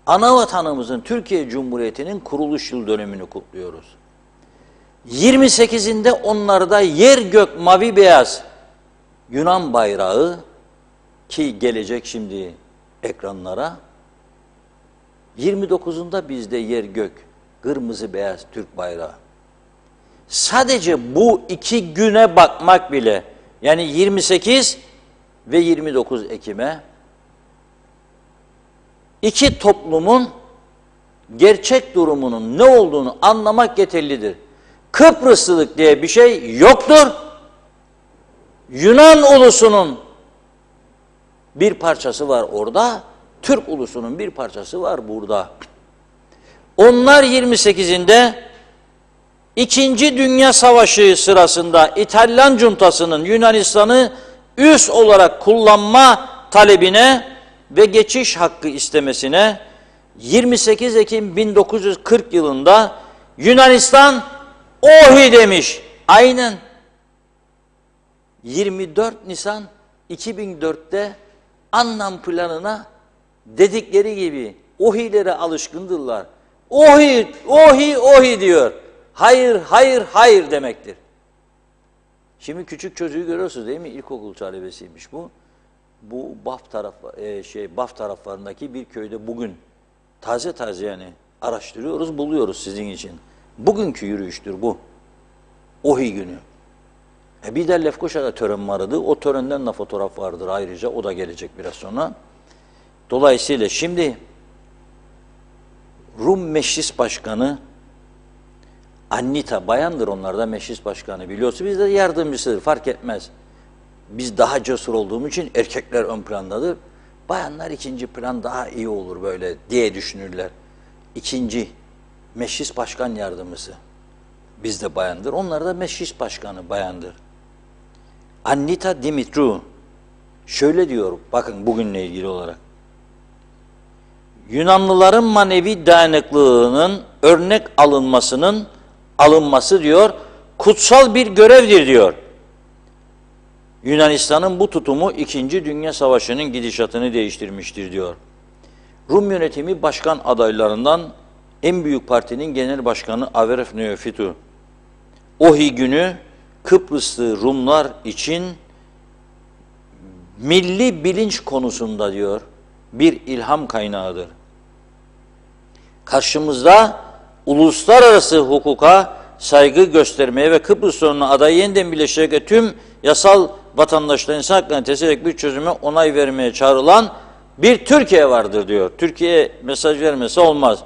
ana vatanımızın, Türkiye Cumhuriyeti'nin kuruluş yıl dönümünü kutluyoruz. 28'inde onlarda yer gök mavi beyaz Yunan bayrağı, ki gelecek şimdi ekranlara, 29'unda bizde yer gök kırmızı beyaz Türk bayrağı. Sadece bu iki güne bakmak bile, yani 28 ve 29 Ekim'e iki toplumun gerçek durumunun ne olduğunu anlamak yeterlidir. Kıbrıslılık diye bir şey yoktur. Yunan ulusunun bir parçası var orada, Türk ulusunun bir parçası var burada. Onlar 28'inde İkinci Dünya Savaşı sırasında İtalyan cuntasının Yunanistan'ı üs olarak kullanma talebine ve geçiş hakkı istemesine 28 Ekim 1940 yılında Yunanistan Ohi demiş. Aynen 24 Nisan 2004'te Annan planına dedikleri gibi Ohilere alışkındırlar. Ohi, ohi, ohi diyor. Hayır, hayır, hayır demektir. Şimdi küçük çocuğu görüyorsunuz değil mi? İlkokul talebesiymiş bu. Bu Baf taraflarındaki bir köyde bugün taze yani araştırıyoruz, buluyoruz sizin için. Bugünkü yürüyüştür bu. Ohi günü. Bir de Lefkoşa'da tören vardı. O törenden de fotoğraf vardır ayrıca. O da gelecek biraz sonra. Dolayısıyla şimdi Rum Meclis Başkanı Annita, bayandır onlar da meclis başkanı biliyorsun. Biz de yardımcısıdır, fark etmez. Biz daha cesur olduğumuz için erkekler ön plandadır. Bayanlar ikinci plan daha iyi olur böyle diye düşünürler. İkinci, meclis başkan yardımcısı. Bizde bayandır. Onlar da meclis başkanı bayandır. Annita Dimitru şöyle diyor, bakın bugünle ilgili olarak. Yunanlıların manevi dayanıklılığının örnek alınması diyor, kutsal bir görevdir diyor. Yunanistan'ın bu tutumu 2. Dünya Savaşı'nın gidişatını değiştirmiştir diyor. Rum yönetimi başkan adaylarından en büyük partinin genel başkanı Averef Neofitu. Ohi günü Kıbrıslı Rumlar için milli bilinç konusunda diyor bir ilham kaynağıdır. Karşımızda uluslararası hukuka saygı göstermeye ve Kıbrıs sorununa adayı yeniden birleştirerek tüm yasal vatandaşların insan haklarını tesir ederek bir çözüme onay vermeye çağrılan bir Türkiye vardır diyor. Türkiye mesaj vermesi olmaz.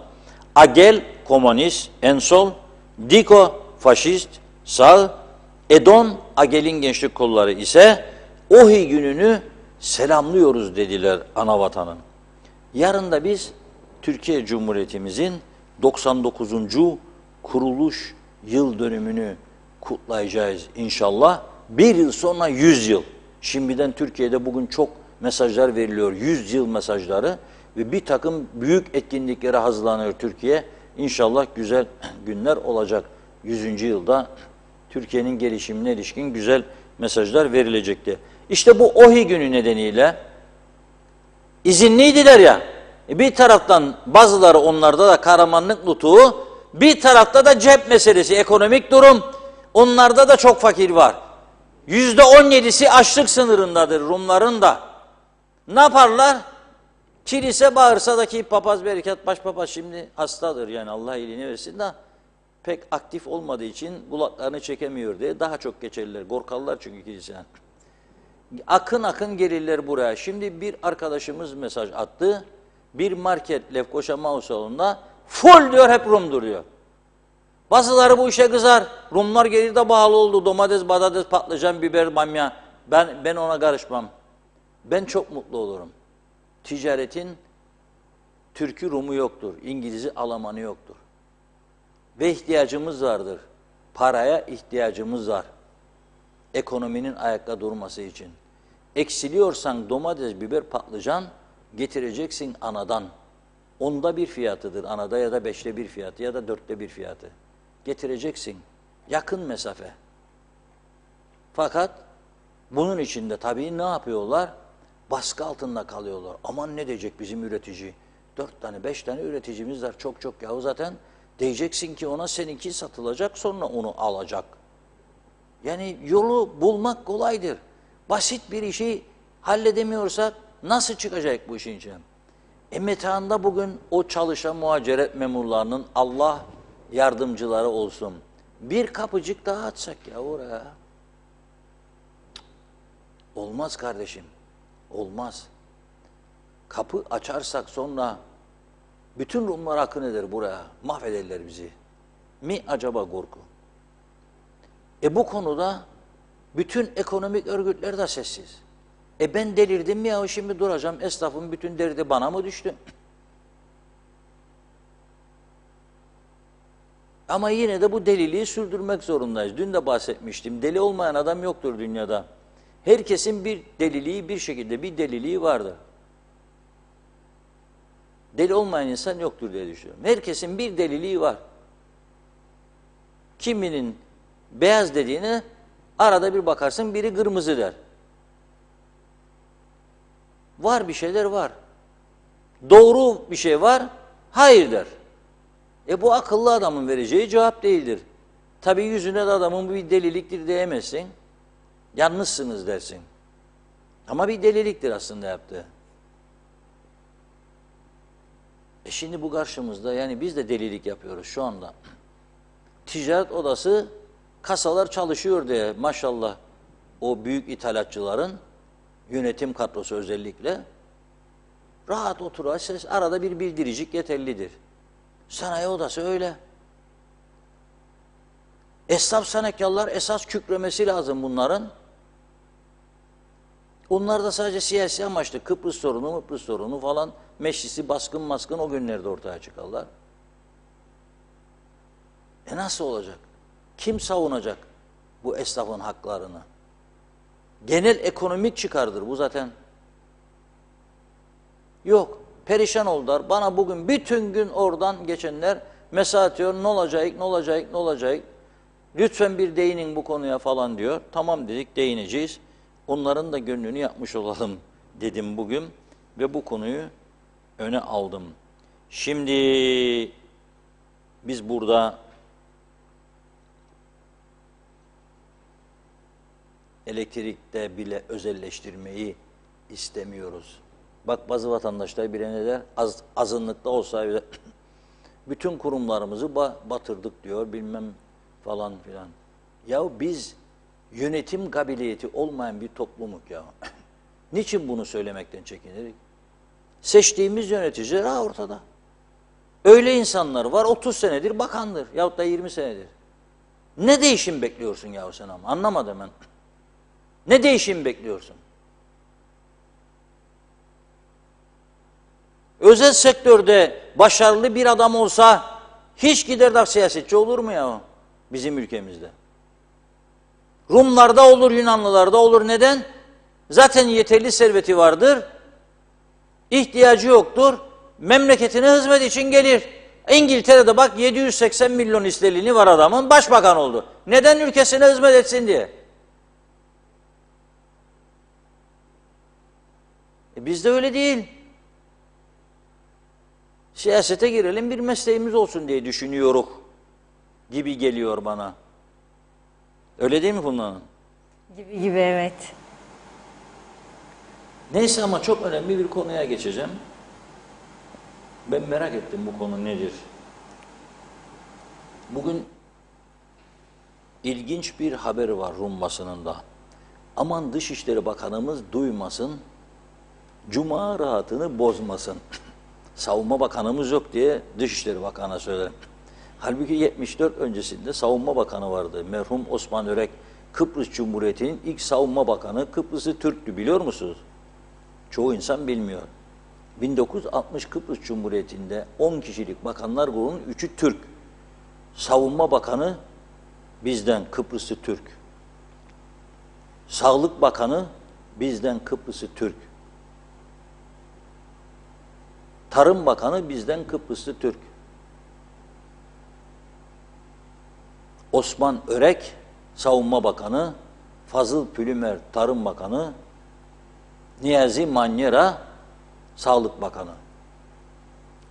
Agel komünist, en sol, Diko faşist, sağ, Edon Agel'in gençlik kolları ise Ohi gününü selamlıyoruz dediler ana vatanın. Yarın da biz Türkiye Cumhuriyetimizin 99. kuruluş yıl dönümünü kutlayacağız inşallah. Bir yıl sonra 100 yıl. Şimdiden Türkiye'de bugün çok mesajlar veriliyor. 100 yıl mesajları ve bir takım büyük etkinliklere hazırlanıyor Türkiye. İnşallah güzel günler olacak. 100. yılda Türkiye'nin gelişimine ilişkin güzel mesajlar verilecekti. İşte bu Ohi günü nedeniyle izinliydiler ya. Bir taraftan bazıları onlarda da kahramanlık nutuğu, bir tarafta da cep meselesi, ekonomik durum. Onlarda da çok fakir var. %17'si açlık sınırındadır Rumların da. Ne yaparlar? Kilise Bağırsa'daki papaz Berikat Başpapaz şimdi hastadır, yani Allah iyiliğini versin de pek aktif olmadığı için kulaklarını çekemiyor diye daha çok geçerler. Korkarlar çünkü kiliseden. Akın akın gelirler buraya. Şimdi bir arkadaşımız mesaj attı. Bir market Lefkoşa Mausol'unda full diyor, hep Rum'dur diyor. Bazıları bu işe kızar. Rumlar gelir de bağlı oldu. Domates, patates, patlıcan, biber, bamya. Ben ona karışmam. Ben çok mutlu olurum. Ticaretin Türk'ü Rum'u yoktur. İngiliz'i Alman'ı yoktur. Ve ihtiyacımız vardır. Paraya ihtiyacımız var. Ekonominin ayakta durması için. Eksiliyorsan domates, biber, patlıcan getireceksin anadan. 10'da bir fiyatıdır anada, ya da 5'te bir fiyatı, ya da 4'te bir fiyatı. Getireceksin. Yakın mesafe. Fakat bunun içinde tabii ne yapıyorlar? Baskı altında kalıyorlar. Aman ne diyecek bizim üretici? 4 tane 5 tane üreticimiz var, çok yahu zaten. Diyeceksin ki ona seninki satılacak, sonra onu alacak. Yani yolu bulmak kolaydır. Basit bir işi halledemiyorsak nasıl çıkacak bu işin içinden? Metaanda bugün o çalışan muhaciret memurlarının Allah yardımcıları olsun. Bir kapıcık daha açsak ya oraya. Olmaz kardeşim. Olmaz. Kapı açarsak sonra bütün Rumlar akın eder buraya. Mahvederler bizi. Mi acaba korku? Bu konuda bütün ekonomik örgütler de sessiz. Ben delirdim ya, şimdi duracağım, esnafın bütün derdi bana mı düştü? Ama yine de bu deliliği sürdürmek zorundayız. Dün de bahsetmiştim. Deli olmayan adam yoktur dünyada. Herkesin bir deliliği, bir şekilde bir deliliği vardır. Deli olmayan insan yoktur diye düşünüyorum. Herkesin bir deliliği var. Kiminin beyaz dediğine arada bir bakarsın biri kırmızı der. Var bir şeyler var. Doğru bir şey var, hayır der. Bu akıllı adamın vereceği cevap değildir. Tabii yüzüne de adamın bu bir deliliktir diyemezsin. Yanlışsınız dersin. Ama bir deliliktir aslında yaptığı. Şimdi bu karşımızda, yani biz de delilik yapıyoruz şu anda. Ticaret odası kasalar çalışıyor diye maşallah o büyük ithalatçıların yönetim kadrosu özellikle rahat oturuyor. Arada bir bildiricik yeterlidir. Sanayi odası öyle. Esnaf sanatkarlar esas kükremesi lazım bunların. Onlar da sadece siyasi amaçlı Kıbrıs sorunu falan, meclisi baskın o günlerde ortaya çıkarlar. Nasıl olacak? Kim savunacak bu esnafın haklarını? Genel ekonomik çıkardır bu zaten. Yok. Perişan oldular. Bana bugün bütün gün oradan geçenler mesaj atıyor. Ne olacak? Lütfen bir değinin bu konuya falan diyor. Tamam dedik, değineceğiz. Onların da gönlünü yapmış olalım dedim bugün. Ve bu konuyu öne aldım. Şimdi biz burada elektrikte bile özelleştirmeyi istemiyoruz. Bak bazı vatandaşlar bile ne der? Azınlıkta olsa bile bütün kurumlarımızı batırdık diyor, bilmem falan filan. Ya biz yönetim kabiliyeti olmayan bir toplumuk ya. Niçin bunu söylemekten çekinirik? Seçtiğimiz yöneticiler ortada. Öyle insanlar var, 30 senedir bakandır yahut da 20 senedir. Ne değişim bekliyorsun yahu sen ama? Anlamadım ben. Ne değişim bekliyorsun? Özel sektörde başarılı bir adam olsa hiç gider de siyasetçi olur mu ya bizim ülkemizde? Rumlarda olur, Yunanlılarda olur. Neden? Zaten yeterli serveti vardır. İhtiyacı yoktur. Memleketine hizmet için gelir. İngiltere'de bak 780 milyon sterlini var adamın, başbakan oldu. Neden? Ülkesine hizmet etsin diye. Bizde öyle değil. Siyasete girelim, bir mesleğimiz olsun diye düşünüyoruz gibi geliyor bana. Öyle değil mi Funda Hanım? Gibi evet. Neyse ama çok önemli bir konuya geçeceğim. Ben merak ettim bu konu nedir? Bugün ilginç bir haber var Rum basınında. Aman Dışişleri Bakanımız duymasın, Cuma rahatını bozmasın. Savunma Bakanımız yok diye Dışişleri Bakanı'na söylerim. Halbuki 74 öncesinde Savunma Bakanı vardı. Merhum Osman Örek, Kıbrıs Cumhuriyeti'nin ilk Savunma Bakanı. Kıbrıs'ı Türk'tü, biliyor musunuz? Çoğu insan bilmiyor. 1960 Kıbrıs Cumhuriyeti'nde 10 kişilik bakanlar grubunun 3'ü Türk. Savunma Bakanı bizden, Kıbrıs'ı Türk. Sağlık Bakanı bizden, Kıbrıs'ı Türk. Tarım Bakanı bizden, Kıbrıslı Türk. Osman Örek Savunma Bakanı, Fazıl Pülümer Tarım Bakanı, Niyazi Manyera Sağlık Bakanı.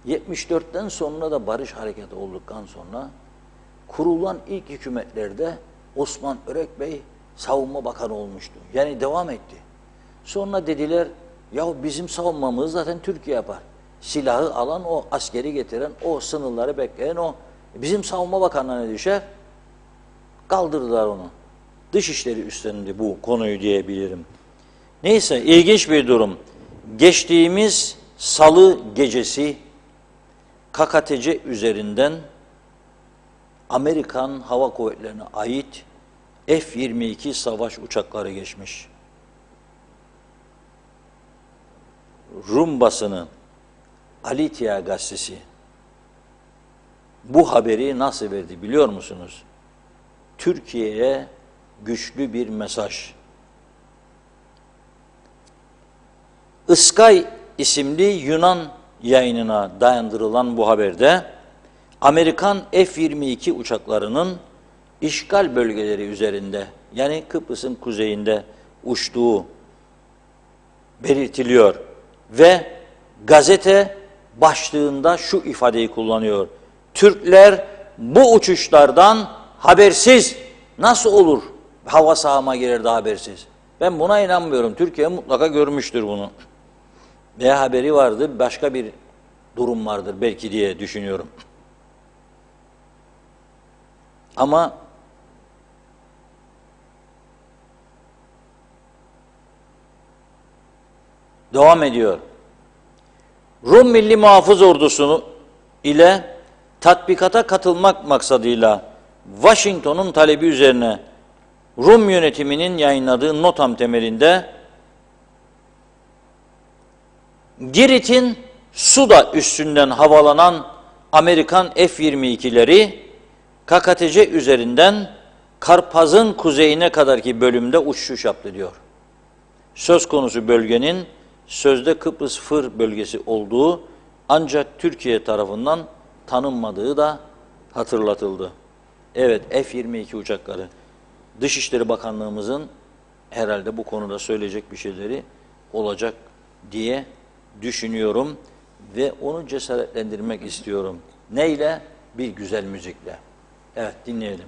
74'ten sonra da barış hareketi olduktan sonra kurulan ilk hükümetlerde Osman Örek Bey Savunma Bakanı olmuştu. Yani devam etti. Sonra dediler, ya bizim savunmamızı zaten Türkiye yapar. Silahı alan o, askeri getiren o, sınırları bekleyen o. Bizim Savunma Bakanlığı'na düşer. Kaldırdılar onu. Dışişleri üstlendi bu konuyu diyebilirim. Neyse, ilginç bir durum. Geçtiğimiz Salı gecesi KKTC üzerinden Amerikan Hava Kuvvetleri'ne ait F-22 savaş uçakları geçmiş. Rum basını, Alitya gazetesi bu haberi nasıl verdi biliyor musunuz? Türkiye'ye güçlü bir mesaj. Iskay isimli Yunan yayınına dayandırılan bu haberde Amerikan F-22 uçaklarının işgal bölgeleri üzerinde, yani Kıbrıs'ın kuzeyinde uçtuğu belirtiliyor ve gazete başlığında şu ifadeyi kullanıyor: Türkler bu uçuşlardan habersiz nasıl olur? Hava sahama girer de habersiz. Ben buna inanmıyorum. Türkiye mutlaka görmüştür bunu. Veya haberi vardır, başka bir durum vardır belki diye düşünüyorum. Ama devam ediyor. Rum Milli Muhafız Ordusu ile tatbikata katılmak maksadıyla Washington'un talebi üzerine Rum yönetiminin yayınladığı notam temelinde Girit'in Suda üssünden havalanan Amerikan F-22'leri KKTC üzerinden Karpaz'ın kuzeyine kadarki bölümde uçuş yaptı diyor. Söz konusu bölgenin sözde Kıbrıs Fır bölgesi olduğu ancak Türkiye tarafından tanınmadığı da hatırlatıldı. Evet, F-22 uçakları. Dışişleri Bakanlığımızın herhalde bu konuda söyleyecek bir şeyleri olacak diye düşünüyorum ve onu cesaretlendirmek istiyorum. Neyle? Bir güzel müzikle. Evet, dinleyelim.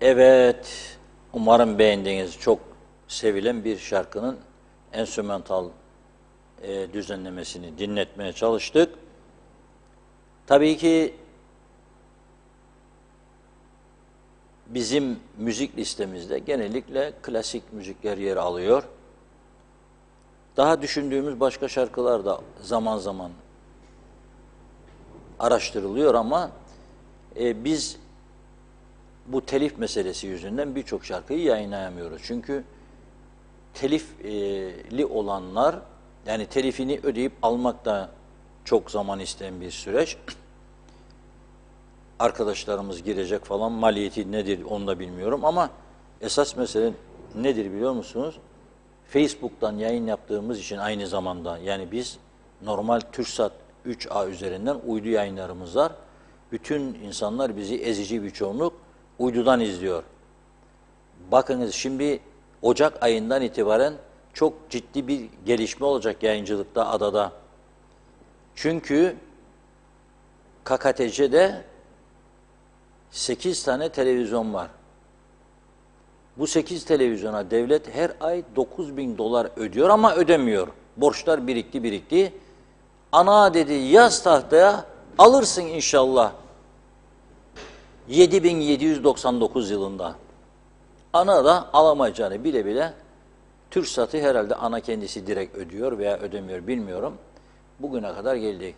Evet, umarım beğendiğiniz çok sevilen bir şarkının enstrümantal düzenlemesini dinletmeye çalıştık. Tabii ki bizim müzik listemizde genellikle klasik müzikler yer alıyor. Daha düşündüğümüz başka şarkılar da zaman zaman araştırılıyor ama biz bu telif meselesi yüzünden birçok şarkıyı yayınlayamıyoruz. Çünkü telifli olanlar, yani telifini ödeyip almak da çok zaman isteyen bir süreç. Arkadaşlarımız girecek falan, maliyeti nedir onu da bilmiyorum ama esas mesele nedir biliyor musunuz? Facebook'tan yayın yaptığımız için aynı zamanda, yani biz normal TürkSat 3A üzerinden uydu yayınlarımız var. Bütün insanlar bizi, ezici bir çoğunluk uydudan izliyor. Bakınız şimdi Ocak ayından itibaren çok ciddi bir gelişme olacak yayıncılıkta adada. Çünkü KKTC'de 8 tane televizyon var. Bu 8 televizyona devlet her ay 9.000 dolar ödüyor ama ödemiyor. Borçlar birikti. Ana dedi yaz tahtaya alırsın inşallah. 7.799 yılında. Ana da alamayacağını bile bile TürkSat'ı herhalde ana kendisi direkt ödüyor veya ödemiyor bilmiyorum. Bugüne kadar geldik.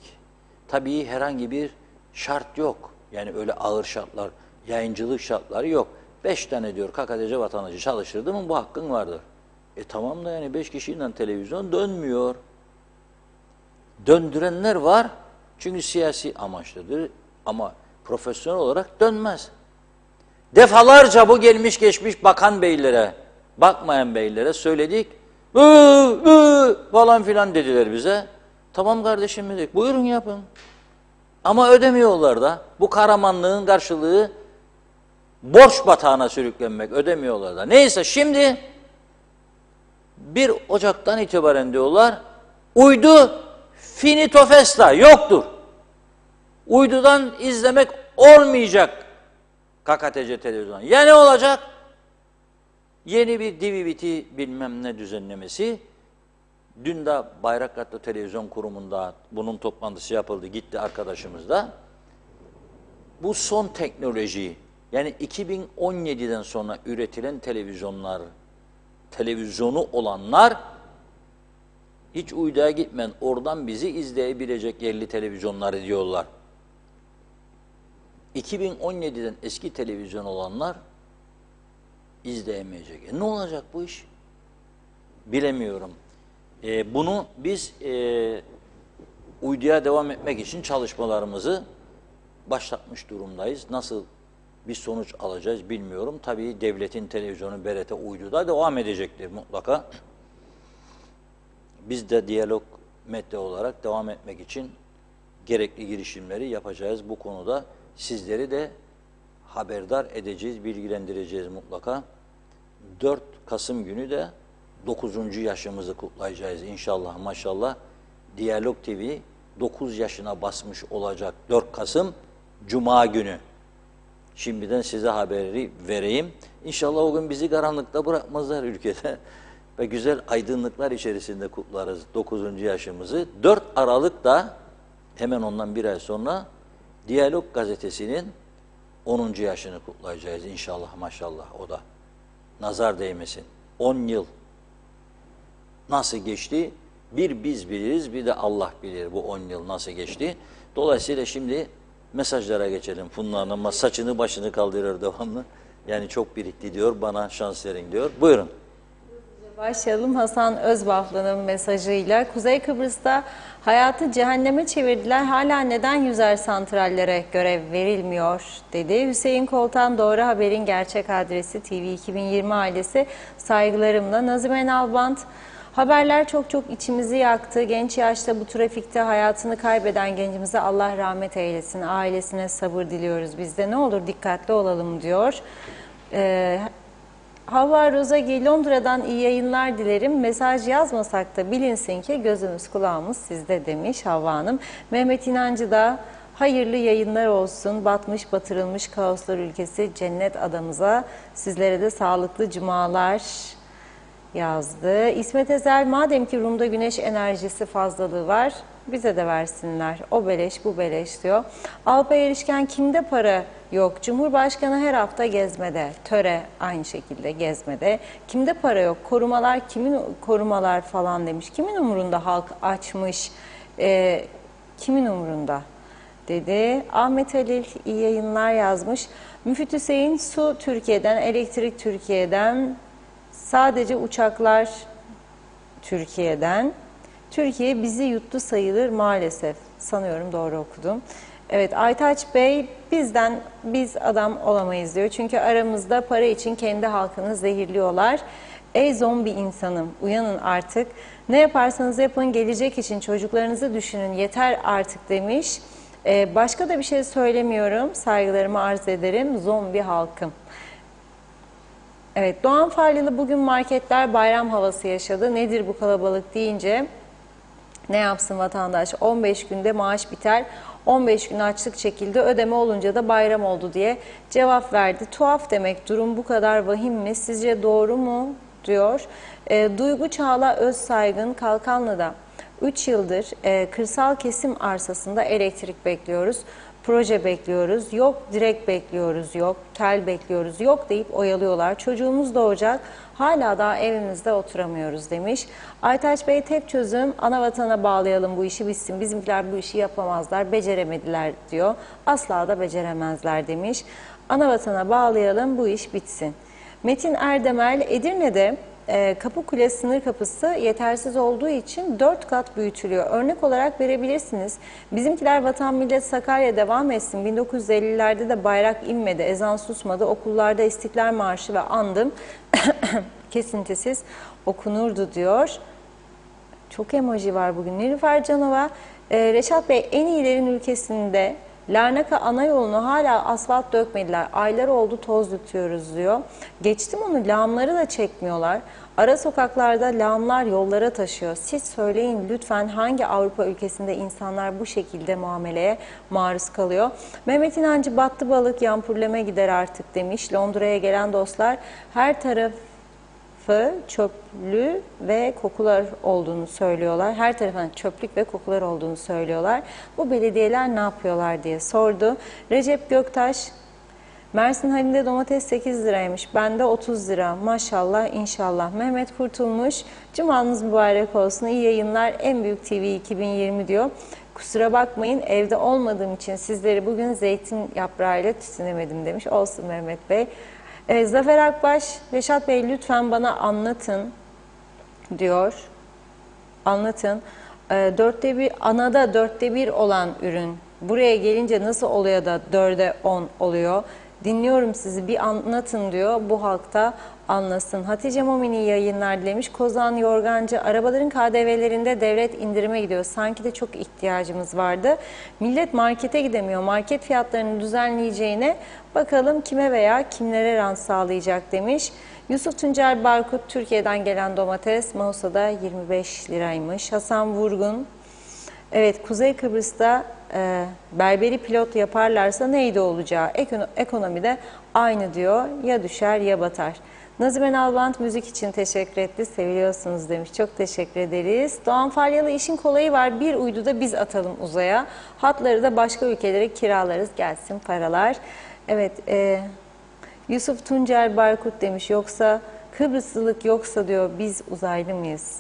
Tabii herhangi bir şart yok. Yani öyle ağır şartlar, yayıncılık şartları yok. 5 tane diyor KKTC vatandaşı çalıştırdı mı bu hakkın vardır. Tamam da yani 5 kişiyle televizyon dönmüyor. Döndürenler var çünkü siyasi amaçlıdır ama profesyonel olarak dönmez. Defalarca bu gelmiş geçmiş bakan beylere, bakmayan beylere söyledik. Falan filan dediler bize. Tamam kardeşim dedik, buyurun yapın. Ama ödemiyorlar da. Bu kahramanlığın karşılığı borç batağına sürüklenmek, ödemiyorlar da. Neyse şimdi 1 Ocak'tan itibaren diyorlar, uydu finito festa, yoktur. Uydudan izlemek olmayacak KKTC televizyonu. Ya ne olacak? Yeni bir DVB bilmem ne düzenlemesi. Dün de Bayraktar'da Televizyon Kurumu'nda bunun toplantısı yapıldı. Gitti arkadaşımız da. Bu son teknoloji, yani 2017'den sonra üretilen televizyonlar, televizyonu olanlar hiç uyduya gitmeyen oradan bizi izleyebilecek yerli televizyonları diyorlar. 2017'den eski televizyon olanlar izleyemeyecek. Ne olacak bu iş? Bilemiyorum. Bunu biz uyduya devam etmek için çalışmalarımızı başlatmış durumdayız. Nasıl bir sonuç alacağız bilmiyorum. Tabii devletin televizyonu BRT uyduda devam edecektir mutlaka. Biz de Diyalog Medya olarak devam etmek için gerekli girişimleri yapacağız. Bu konuda sizleri de haberdar edeceğiz, bilgilendireceğiz mutlaka. 4 Kasım günü de 9. yaşımızı kutlayacağız inşallah maşallah. Diyalog TV 9 yaşına basmış olacak 4 Kasım Cuma günü. Şimdiden size haberi vereyim. İnşallah o gün bizi karanlıkta bırakmazlar ülkede. Ve güzel aydınlıklar içerisinde kutlarız 9. yaşımızı. 4 Aralık'ta hemen ondan bir ay sonra Diyalog Gazetesi'nin 10. yaşını kutlayacağız inşallah maşallah o da. Nazar değmesin. 10 yıl nasıl geçti? Bir biz biliriz, bir de Allah bilir bu 10 yıl nasıl geçti. Dolayısıyla şimdi mesajlara geçelim. Funda Hanım saçını başını kaldırır devamlı. Yani çok birikti diyor, bana şans verin diyor. Buyurun. Başlayalım Hasan Özbaflı'nın mesajıyla. Kuzey Kıbrıs'ta hayatı cehenneme çevirdiler. Hala neden yüzer santrallere görev verilmiyor dedi. Hüseyin Koltan Doğru Haber'in gerçek adresi TV 2020 ailesi saygılarımla. Nazime Nalbant, haberler çok içimizi yaktı. Genç yaşta bu trafikte hayatını kaybeden gencimize Allah rahmet eylesin. Ailesine sabır diliyoruz biz de. Ne olur dikkatli olalım diyor. Havva Rozagi, Londra'dan iyi yayınlar dilerim. Mesaj yazmasak da bilinsin ki gözümüz kulağımız sizde demiş Havva Hanım. Mehmet İnancı da Hayırlı yayınlar olsun. Batmış batırılmış kaoslar ülkesi cennet adamıza. Sizlere de sağlıklı cumalar yazdı. İsmet Ezel, madem ki Rum'da güneş enerjisi fazlalığı var, bize de versinler. O beleş bu beleş diyor. Alpay Erişken, kimde para yok? Cumhurbaşkanı her hafta gezmede. Töre aynı şekilde gezmede. Kimde para yok? Korumalar kimin korumalar falan demiş. Kimin umurunda halk açmış? Kimin umurunda? Dedi. Ahmet Halil iyi yayınlar yazmış. Müfit Hüseyin, su Türkiye'den, elektrik Türkiye'den, sadece uçaklar Türkiye'den. Türkiye bizi yuttu sayılır maalesef. Sanıyorum doğru okudum. Evet, Aytaç Bey, biz adam olamayız diyor. Çünkü aramızda para için kendi halkını zehirliyorlar. Ey zombi insanım, uyanın artık. Ne yaparsanız yapın, gelecek için çocuklarınızı düşünün, yeter artık demiş. Başka da bir şey söylemiyorum, saygılarımı arz ederim, zombi halkım. Evet, Doğan Faryalı, bugün marketler bayram havası yaşadı. Nedir bu kalabalık deyince, ne yapsın vatandaş? 15 günde maaş biter, 15 gün açlık çekildi, ödeme olunca da bayram oldu diye cevap verdi. Tuhaf demek, durum bu kadar vahim mi? Sizce doğru mu? Diyor. Duygu Çağla Özsaygın, Kalkanlı'da 3 yıldır kırsal kesim arsasında elektrik bekliyoruz. Proje bekliyoruz, yok direkt bekliyoruz, yok tel bekliyoruz, yok deyip oyalıyorlar. Çocuğumuz doğacak, hala daha evimizde oturamıyoruz demiş. Aytaç Bey, tek çözüm ana vatana bağlayalım, bu işi bitsin. Bizimkiler bu işi yapamazlar, beceremediler diyor. Asla da beceremezler demiş. Ana vatana bağlayalım, bu iş bitsin. Metin Erdemel, Edirne'de Kapıkule sınır kapısı yetersiz olduğu için 4 kat büyütülüyor. Örnek olarak verebilirsiniz. Bizimkiler vatan millet Sakarya devam etsin. 1950'lerde de bayrak inmedi, ezan susmadı. Okullarda İstiklal Marşı ve andım kesintisiz okunurdu diyor. Çok emoji var bugün. Nilüfer Canova, Reşat Bey, en iyilerin ülkesinde Larnaka ana yolunu hala asfalt dökmediler. Aylar oldu toz yutuyoruz diyor. Geçtim onu, lağımları da çekmiyorlar. Ara sokaklarda lağımlar yollara taşıyor. Siz söyleyin lütfen, hangi Avrupa ülkesinde insanlar bu şekilde muameleye maruz kalıyor? Mehmet İnancı, battı balık yampurleme gider artık demiş. Londra'ya gelen dostlar her tarafı çöplü ve kokular olduğunu söylüyorlar. Her tarafın çöplük ve kokular olduğunu söylüyorlar. Bu belediyeler ne yapıyorlar diye sordu. Recep Göktaş, Mersin halinde domates 8 liraymış. Bende 30 lira. Maşallah, inşallah. Mehmet Kurtulmuş, cumanız mübarek olsun. İyi yayınlar. En Büyük TV 2020 diyor. Kusura bakmayın, evde olmadığım için sizleri bugün zeytin yaprağıyla tütünemedim demiş. Olsun Mehmet Bey. Zafer Akbaş, Reşat Bey lütfen bana anlatın diyor. Anlatın. Anada 1/4 olan ürün buraya gelince nasıl oluyor da 4'e 10 oluyor? Dinliyorum sizi, bir anlatın diyor. Bu halkta anlasın. Hatice Momini yayınlar dilemiş. Kozan Yorgancı, arabaların KDV'lerinde devlet indirime gidiyor. Sanki de çok ihtiyacımız vardı. Millet markete gidemiyor. Market fiyatlarını düzenleyeceğine bakalım kime veya kimlere rant sağlayacak demiş. Yusuf Tuncer Barkut, Türkiye'den gelen domates Mausa'da 25 liraymış. Hasan Vurgun, evet, Kuzey Kıbrıs'ta berberi pilot yaparlarsa neydi olacağı? Ekonomide aynı diyor. Ya düşer ya batar. Nazime Nalbant müzik için teşekkür etti. Seviliyorsunuz demiş. Çok teşekkür ederiz. Doğan Faryalı, işin kolayı var. Bir uydu da biz atalım uzaya. Hatları da başka ülkelere kiralarız. Gelsin paralar. Evet, Yusuf Tuncer Barkut demiş. Yoksa Kıbrıslılık yoksa diyor, biz uzaylı mıyız?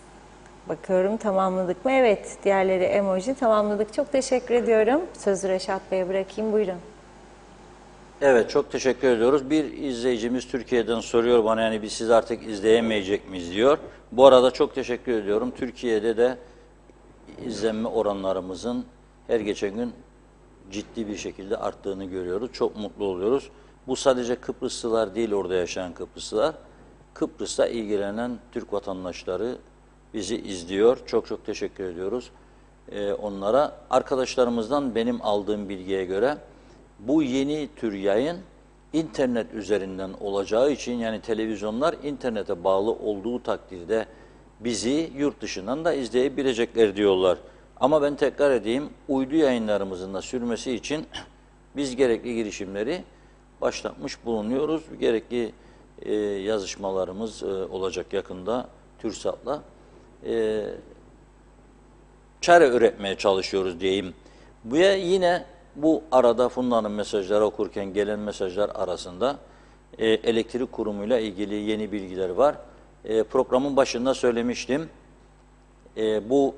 Bakıyorum tamamladık mı? Evet, diğerleri emoji, tamamladık. Çok teşekkür ediyorum. Sözü Reşat Bey'e bırakayım. Buyurun. Evet, çok teşekkür ediyoruz. Bir izleyicimiz Türkiye'den soruyor bana, yani biz siz artık izleyemeyecek miyiz diyor. Bu arada çok teşekkür ediyorum. Türkiye'de de izlenme oranlarımızın her geçen gün ciddi bir şekilde arttığını görüyoruz. Çok mutlu oluyoruz. Bu sadece Kıbrıslılar değil, orada yaşayan Kıbrıslılar. Kıbrıs'ta ilgilenen Türk vatandaşları bizi izliyor. Çok çok teşekkür ediyoruz onlara. Arkadaşlarımızdan benim aldığım bilgiye göre bu yeni tür yayın internet üzerinden olacağı için, yani televizyonlar internete bağlı olduğu takdirde bizi yurt dışından da izleyebilecekler diyorlar. Ama ben tekrar edeyim, uydu yayınlarımızın da sürmesi için biz gerekli girişimleri başlatmış bulunuyoruz. Gerekli yazışmalarımız olacak yakında TÜRSAT'la. Çare üretmeye çalışıyoruz diyeyim. Ve yine bu arada Funda'nın mesajları okurken gelen mesajlar arasında elektrik kurumuyla ilgili yeni bilgiler var. Programın başında söylemiştim. Bu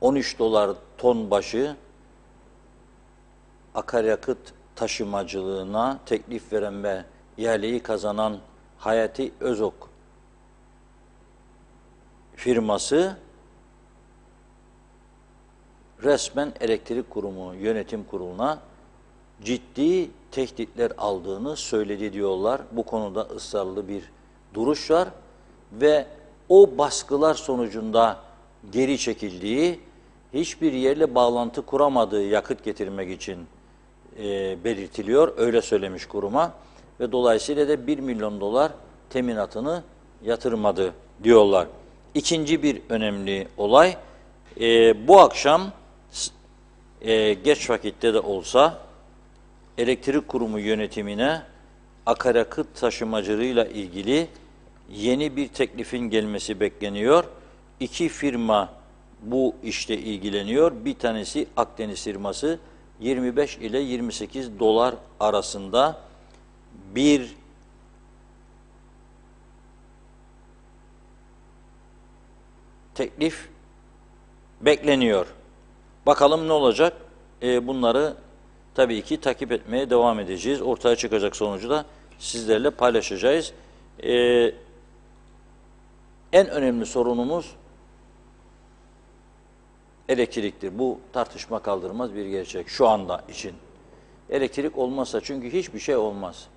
13 dolar ton başı akaryakıt taşımacılığına teklif veren ve ihaleyi kazanan Hayati Özok firması resmen elektrik kurumu yönetim kuruluna ciddi tehditler aldığını söyledi diyorlar. Bu konuda ısrarlı bir duruş var ve o baskılar sonucunda geri çekildiği, hiçbir yerle bağlantı kuramadığı yakıt getirmek için belirtiliyor. Öyle söylemiş kuruma ve dolayısıyla da 1 milyon dolar teminatını yatırmadı diyorlar. İkinci bir önemli olay, bu akşam geç vakitte de olsa elektrik kurumu yönetimine akaryakıt taşımacılığıyla ilgili yeni bir teklifin gelmesi bekleniyor. 2 firma bu işte ilgileniyor. Bir tanesi Akdeniz firması 25 ile 28 dolar arasında bir teklif bekleniyor. Bakalım ne olacak? Bunları tabii ki takip etmeye devam edeceğiz. Ortaya çıkacak sonucu da sizlerle paylaşacağız. En önemli sorunumuz elektriktir. Bu tartışma kaldırmaz bir gerçek şu anda için. Elektrik olmazsa çünkü hiçbir şey olmaz.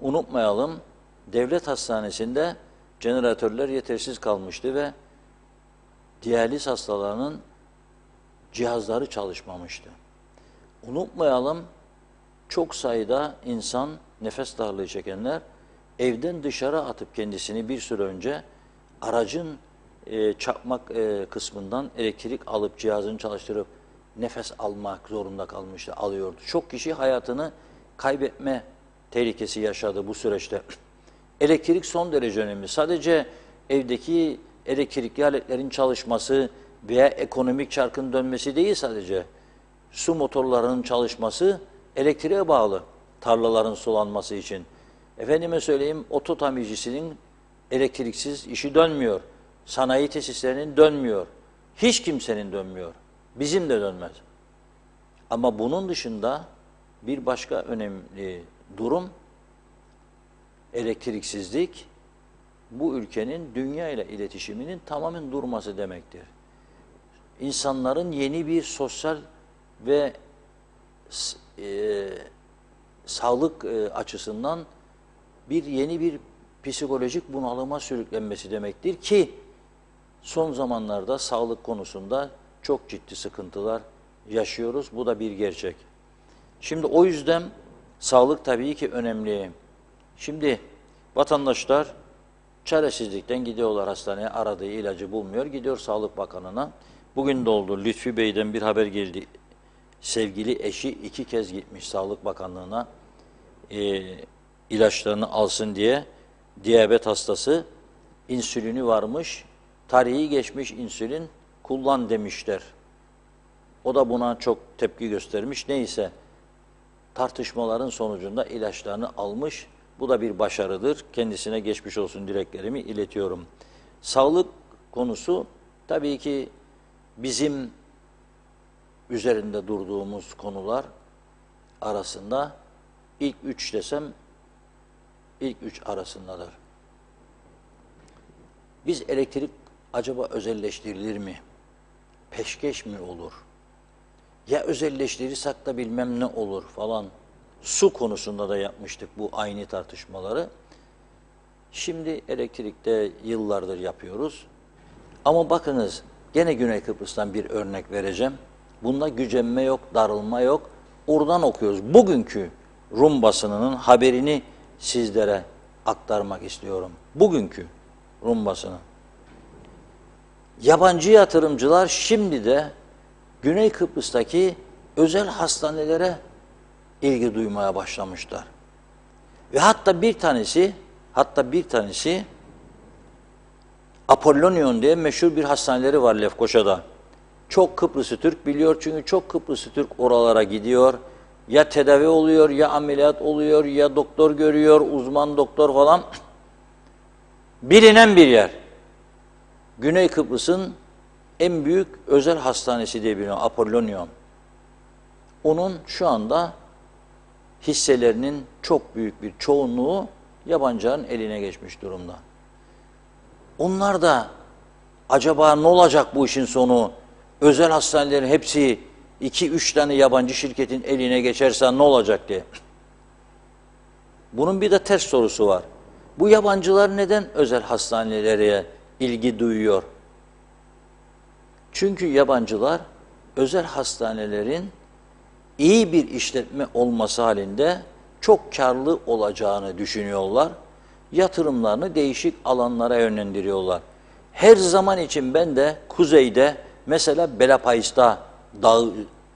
Unutmayalım, devlet hastanesinde jeneratörler yetersiz kalmıştı ve diyaliz hastalarının cihazları çalışmamıştı. Unutmayalım, çok sayıda insan, nefes darlığı çekenler evden dışarı atıp kendisini bir süre önce aracın çakmak kısmından elektrik alıp cihazını çalıştırıp nefes almak zorunda kalmıştı, alıyordu. Çok kişi hayatını kaybetme tehlikesi yaşadı bu süreçte. Elektrik son derece önemli. Sadece evdeki elektrikli aletlerin çalışması veya ekonomik çarkın dönmesi değil sadece. Su motorlarının çalışması elektriğe bağlı tarlaların sulanması için. Efendime söyleyeyim, oto tamircisinin elektriksiz işi dönmüyor. Sanayi tesislerinin dönmüyor. Hiç kimsenin dönmüyor. Bizim de dönmez. Ama bunun dışında bir başka önemli durum elektriksizlik bu ülkenin dünya ile iletişiminin tamamen durması demektir. İnsanların yeni bir sosyal ve sağlık açısından yeni bir psikolojik bunalıma sürüklenmesi demektir ki son zamanlarda sağlık konusunda çok ciddi sıkıntılar yaşıyoruz. Bu da bir gerçek. Şimdi o yüzden sağlık tabii ki önemli. Şimdi vatandaşlar çaresizlikten gidiyorlar hastaneye, aradığı ilacı bulmuyor. Gidiyor Sağlık Bakanı'na. Bugün de oldu. Lütfi Bey'den bir haber geldi. Sevgili eşi 2 kez gitmiş Sağlık Bakanlığı'na ilaçlarını alsın diye. Diyabet hastası, insülini varmış. Tarihi geçmiş insülin kullan demişler. O da buna çok tepki göstermiş. Neyse tartışmaların sonucunda ilaçlarını almış. Bu da bir başarıdır. Kendisine geçmiş olsun dileklerimi iletiyorum. Sağlık konusu tabii ki bizim üzerinde durduğumuz konular arasında ilk 3 desem ilk 3 arasındadır. Biz elektrik acaba özelleştirilir mi? Peşkeş mi olur? Ya özelleştirirsek da bilmem ne olur falan. Su konusunda da yapmıştık bu aynı tartışmaları. Şimdi elektrikte yıllardır yapıyoruz. Ama bakınız gene Güney Kıbrıs'tan bir örnek vereceğim. Bunda gücenme yok, darılma yok. Oradan okuyoruz. Bugünkü Rum basınının haberini sizlere aktarmak istiyorum. Bugünkü Rum basını. yabancı yatırımcılar şimdi de Güney Kıbrıs'taki özel hastanelere ilgi duymaya başlamışlar. Ve hatta bir tanesi Apollonion diye meşhur bir hastaneleri var Lefkoşa'da. Çok Kıbrıslı Türk biliyor çünkü çok Kıbrıslı Türk oralara gidiyor. Ya tedavi oluyor, ya ameliyat oluyor, ya doktor görüyor, uzman doktor falan. Bilinen bir yer. Güney Kıbrıs'ın en büyük özel hastanesi diye biliniyor, Apollonion. Onun şu anda hisselerinin çok büyük bir çoğunluğu yabancıların eline geçmiş durumda. Onlar da acaba ne olacak bu işin sonu? Özel hastanelerin hepsi 2-3 tane yabancı şirketin eline geçerse ne olacak diye. Bunun bir de ters sorusu var. Bu yabancılar neden özel hastanelere ilgi duyuyor? Çünkü yabancılar özel hastanelerin iyi bir işletme olması halinde çok karlı olacağını düşünüyorlar. Yatırımlarını değişik alanlara yönlendiriyorlar. Her zaman için ben de kuzeyde mesela Belapayıs'ta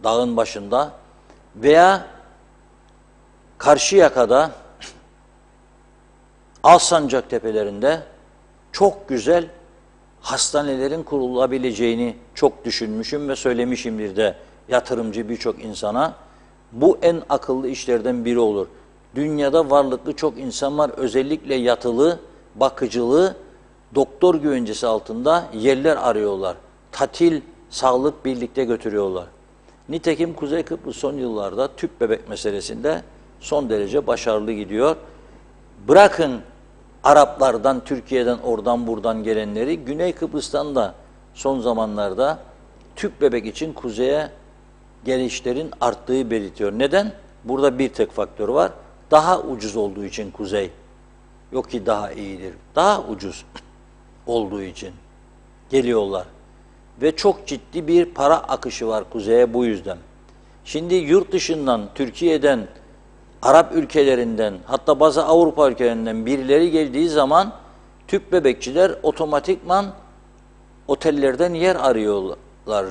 dağın başında veya Karşıyaka'da Alsancak tepelerinde çok güzel hastanelerin kurulabileceğini çok düşünmüşüm ve söylemişimdir de yatırımcı birçok insana. Bu en akıllı işlerden biri olur. Dünyada varlıklı çok insan var. Özellikle yatılı, bakıcılı, doktor güvencesi altında yerler arıyorlar. Tatil, sağlık birlikte götürüyorlar. Nitekim Kuzey Kıbrıs son yıllarda tüp bebek meselesinde son derece başarılı gidiyor. Bırakın Araplardan, Türkiye'den, oradan buradan gelenleri, Güney Kıbrıs'tan da son zamanlarda tüp bebek için kuzeye gelişlerin arttığı belirtiyor. Neden? Burada bir tek faktör var. Daha ucuz olduğu için kuzey. Yok ki daha iyidir. Daha ucuz olduğu için geliyorlar. Ve çok ciddi bir para akışı var kuzeye bu yüzden. Şimdi yurt dışından, Türkiye'den, Arap ülkelerinden, hatta bazı Avrupa ülkelerinden birileri geldiği zaman tüp bebekçiler otomatikman otellerden yer arıyorlar.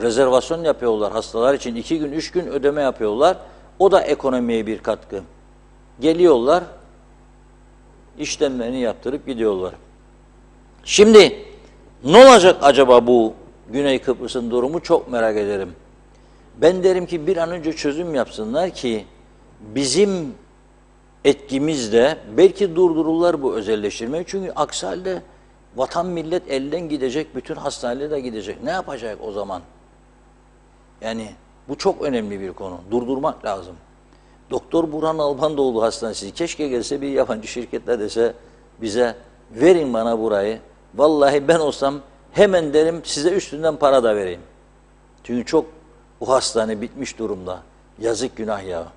Rezervasyon yapıyorlar hastalar için. 2 gün, 3 gün ödeme yapıyorlar. O da ekonomiye bir katkı. Geliyorlar, işlemlerini yaptırıp gidiyorlar. Şimdi ne olacak acaba bu Güney Kıbrıs'ın durumu çok merak ederim. Ben derim ki bir an önce çözüm yapsınlar ki bizim etkimizle belki durdururlar bu özelleştirmeyi. Çünkü aksi halde vatan millet elden gidecek, bütün hastaneler de gidecek. Ne yapacak o zaman? Yani bu çok önemli bir konu. Durdurmak lazım. Doktor Burhan Albanoğlu Hastanesi keşke gelse bir yabancı şirketle dese bize verin bana burayı. Vallahi ben olsam hemen derim size üstünden para da vereyim. Çünkü çok bu hastane bitmiş durumda. Yazık günah ya.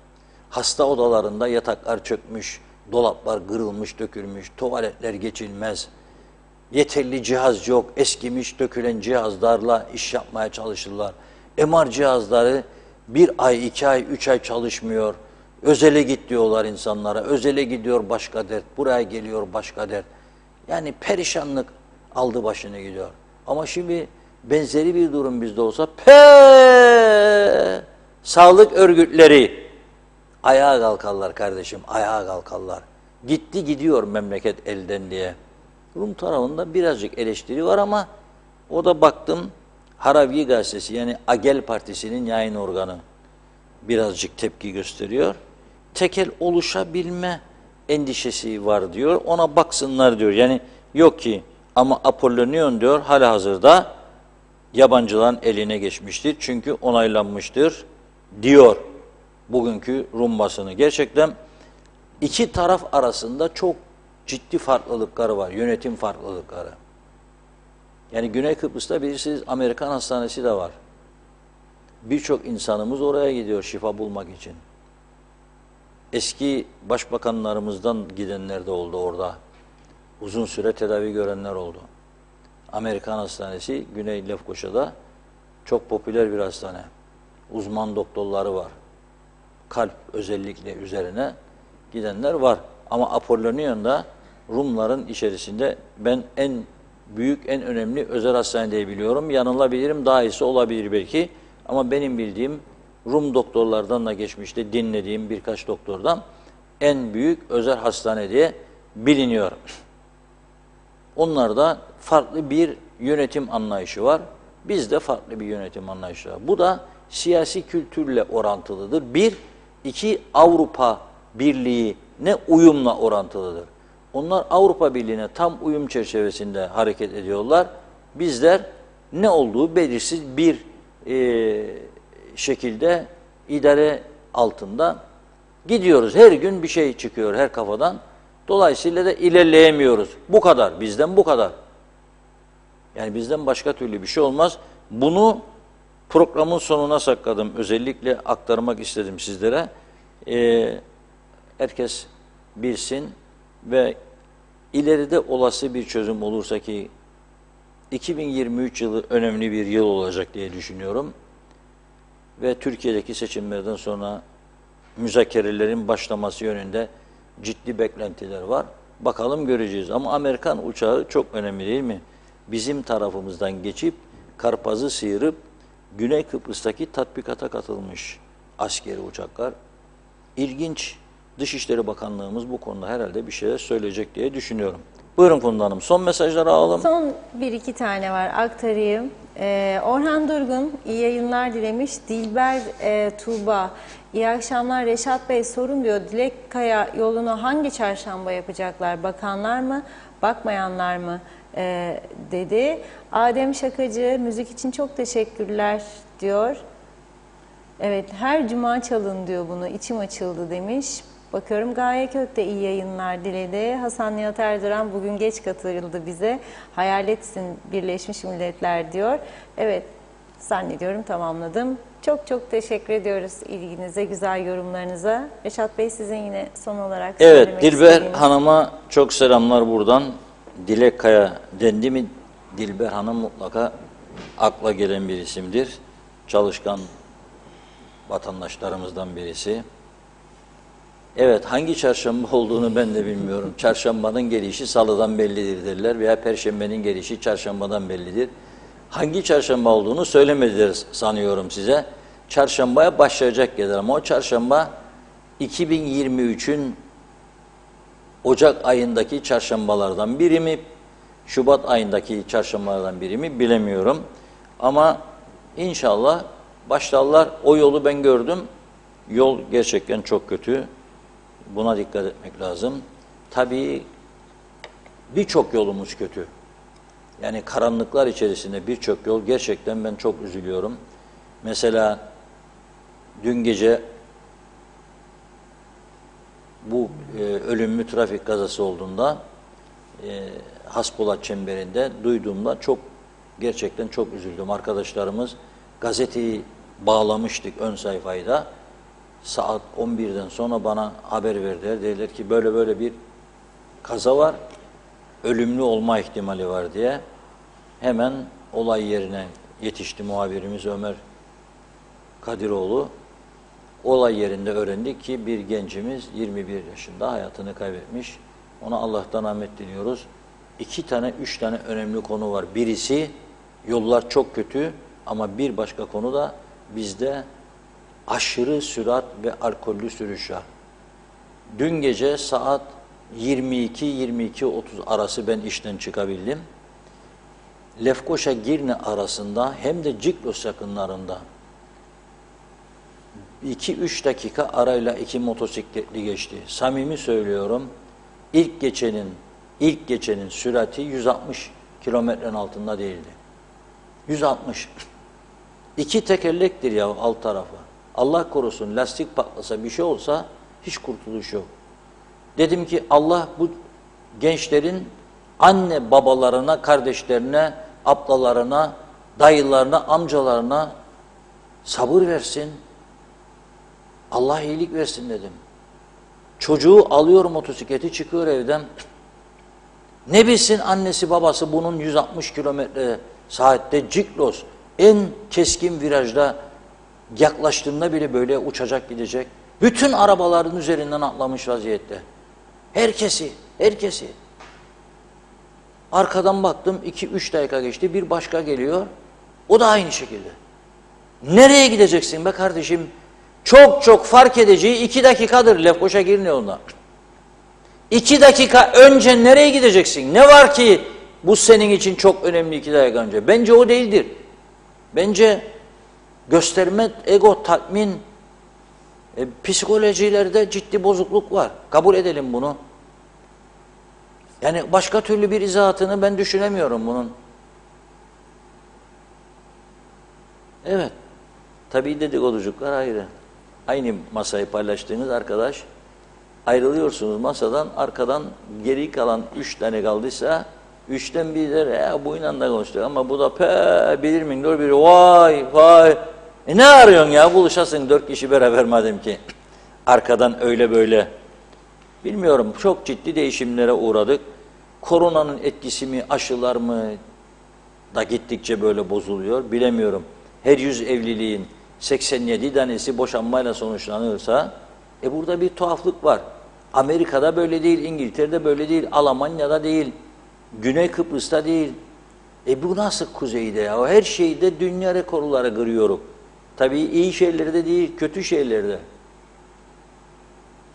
Hasta odalarında yataklar çökmüş, dolaplar kırılmış, dökülmüş, tuvaletler geçilmez. Yeterli cihaz yok, eskimiş, dökülen cihazlarla iş yapmaya çalışırlar. MR cihazları 1 ay, 2 ay, 3 ay çalışmıyor. Özele git diyorlar insanlara. Özele gidiyor başka dert, buraya geliyor başka dert. Yani perişanlık aldı başını gidiyor. Ama şimdi benzeri bir durum bizde olsa sağlık örgütleri ayağa kalkarlar kardeşim, ayağa kalkarlar. Gitti gidiyor memleket elden diye. Rum tarafında birazcık eleştiri var ama o da baktım Haravi gazetesi yani Agel Partisi'nin yayın organı birazcık tepki gösteriyor. Tekel oluşabilme endişesi var diyor. Ona baksınlar diyor. Yani yok ki ama Apollonion diyor halihazırda yabancıların eline geçmiştir. Çünkü onaylanmıştır diyor bugünkü Rum basını. Gerçekten iki taraf arasında çok ciddi farklılıkları var. Yönetim farklılıkları. Yani Güney Kıbrıs'ta bilirsiniz Amerikan hastanesi de var. Birçok insanımız oraya gidiyor şifa bulmak için. Eski başbakanlarımızdan gidenler de oldu orada. Uzun süre tedavi görenler oldu. Amerikan hastanesi Güney Lefkoşa'da çok popüler bir hastane. Uzman doktorları var. Kalp özellikle üzerine gidenler var. Ama Apollonion'da Rumların içerisinde ben en büyük, en önemli özel hastane diye biliyorum. Yanılabilirim, daha iyisi olabilir belki. Ama benim bildiğim Rum doktorlardan da geçmişte dinlediğim birkaç doktordan en büyük özel hastane diye biliniyor. Onlarda farklı bir yönetim anlayışı var. Bizde farklı bir yönetim anlayışı var. Bu da siyasi kültürle orantılıdır. Bir, iki Avrupa Birliği'ne uyumla orantılıdır. Onlar Avrupa Birliği'ne tam uyum çerçevesinde hareket ediyorlar. Bizler ne olduğu belirsiz bir şekilde idare altında gidiyoruz. Her gün bir şey çıkıyor her kafadan. Dolayısıyla da ilerleyemiyoruz. Bu kadar. Bizden bu kadar. Yani bizden başka türlü bir şey olmaz. Bunu programın sonuna sakladım. Özellikle aktarmak istedim sizlere. Herkes bilsin ve ileride olası bir çözüm olursa ki 2023 yılı önemli bir yıl olacak diye düşünüyorum. Ve Türkiye'deki seçimlerden sonra müzakerelerin başlaması yönünde ciddi beklentiler var. Bakalım göreceğiz. Ama Amerikan uçağı çok önemli değil mi? Bizim tarafımızdan geçip Karpaz'ı sıyırıp Güney Kıbrıs'taki tatbikata katılmış askeri uçaklar. İlginç. Dışişleri Bakanlığımız bu konuda herhalde bir şeyler söyleyecek diye düşünüyorum. Buyurun Funda Hanım. Son mesajları alalım. Son bir iki tane var, aktarayım. Orhan Durgun iyi yayınlar dilemiş. Dilber Tuğba, iyi akşamlar Reşat Bey, sorun diyor. Dilek Kaya yolunu hangi çarşamba yapacaklar? Bakanlar mı, bakmayanlar mı dedi. Adem Şakacı, müzik için çok teşekkürler diyor. Evet, her cuma çalın diyor bunu. İçim açıldı demiş. Bakıyorum Gaye Kök de iyi yayınlar diledi. Hasan Nihat Erduran bugün geç katıldı bize. Hayal etsin Birleşmiş Milletler diyor. Evet, zannediyorum tamamladım. Çok çok teşekkür ediyoruz ilginize, güzel yorumlarınıza. Reşat Bey, sizin yine son olarak Evet, söylemek Dilber istediğiniz... Hanım'a çok selamlar buradan. Dilek Kaya dendi mi Dilber Hanım mutlaka akla gelen bir isimdir. Çalışkan vatandaşlarımızdan birisi. Evet, hangi çarşamba olduğunu ben de bilmiyorum. Çarşambanın gelişi salıdan bellidir derler veya perşembenin gelişi çarşambadan bellidir. Hangi çarşamba olduğunu söylemediler sanıyorum size. Çarşambaya başlayacak gelir ama o çarşamba 2023'ün Ocak ayındaki çarşambalardan biri mi, Şubat ayındaki çarşambalardan biri mi bilemiyorum. Ama inşallah başlarlar. O yolu ben gördüm. Yol gerçekten çok kötü. Buna dikkat etmek lazım. Tabii birçok yolumuz kötü. Yani karanlıklar içerisinde birçok yol, gerçekten ben çok üzülüyorum. Mesela dün gece bu ölümlü trafik kazası olduğunda Hasbulat çemberinde duyduğumda gerçekten çok üzüldüm. Arkadaşlarımız gazeteyi bağlamıştık ön sayfayı da. Saat 11'den sonra bana haber verdiler. Dediler ki böyle böyle bir kaza var, ölümlü olma ihtimali var diye. Hemen olay yerine yetişti muhabirimiz Ömer Kadiroğlu. Olay yerinde öğrendik ki bir gencimiz 21 yaşında hayatını kaybetmiş. Ona Allah'tan rahmet diliyoruz. 3 tane önemli konu var. Birisi yollar çok kötü ama bir başka konu da bizde aşırı sürat ve alkollü sürüş var. Dün gece saat 22-22.30 arası ben işten çıkabildim. Lefkoşa-Girne arasında hem de Ciklos yakınlarında 2-3 dakika arayla 2 motosikletli geçti. Samimi söylüyorum, ilk geçenin sürati 160 kilometrenin altında değildi. 160. 2 tekerlektir ya alt tarafı. Allah korusun lastik patlasa bir şey olsa hiç kurtuluş yok. Dedim ki Allah bu gençlerin anne babalarına, kardeşlerine, ablalarına, dayılarına, amcalarına sabır versin. Allah iyilik versin dedim. Çocuğu alıyor motosikleti, çıkıyor evden. Ne bilsin annesi babası bunun 160 kilometre saatte Ciklos en keskin virajda yaklaştığında bile böyle uçacak gidecek. Bütün arabaların üzerinden atlamış vaziyette. Herkesi. Arkadan baktım 2-3 dakika geçti, bir başka geliyor. O da aynı şekilde. Nereye gideceksin be kardeşim? Çok çok fark edeceği 2 dakikadır Lefkoşa Girne yoluna. 2 dakika önce nereye gideceksin? Ne var ki bu senin için çok önemli 2 dakika önce? Bence o değildir. Bence gösterme, ego, tatmin, psikolojilerde ciddi bozukluk var. Kabul edelim bunu. Yani başka türlü bir izahatını ben düşünemiyorum bunun. Evet. Tabii dedikoducuklar ayrı. Aynı masayı paylaştığınız arkadaş, ayrılıyorsunuz masadan, arkadan geri kalan 3 tane kaldıysa 3'ten biri der, bu inanla konuştuk ama bu da bilir miyim? Dur biri vay vay. Ne arıyorsun ya? Buluşasın 4 kişi beraber madem ki. Arkadan öyle böyle. Bilmiyorum, çok ciddi değişimlere uğradık. Koronanın etkisi mi, aşılar mı da gittikçe böyle bozuluyor, bilemiyorum. Her 100 evliliğin 87 tanesi boşanmayla sonuçlanırsa, burada bir tuhaflık var. Amerika'da böyle değil, İngiltere'de böyle değil, Almanya'da değil, Güney Kıbrıs'ta değil. Bu nasıl kuzeyde ya? Her şeyde dünya rekorları kırıyoruz. Tabii iyi şeylerde değil, kötü şeylerde.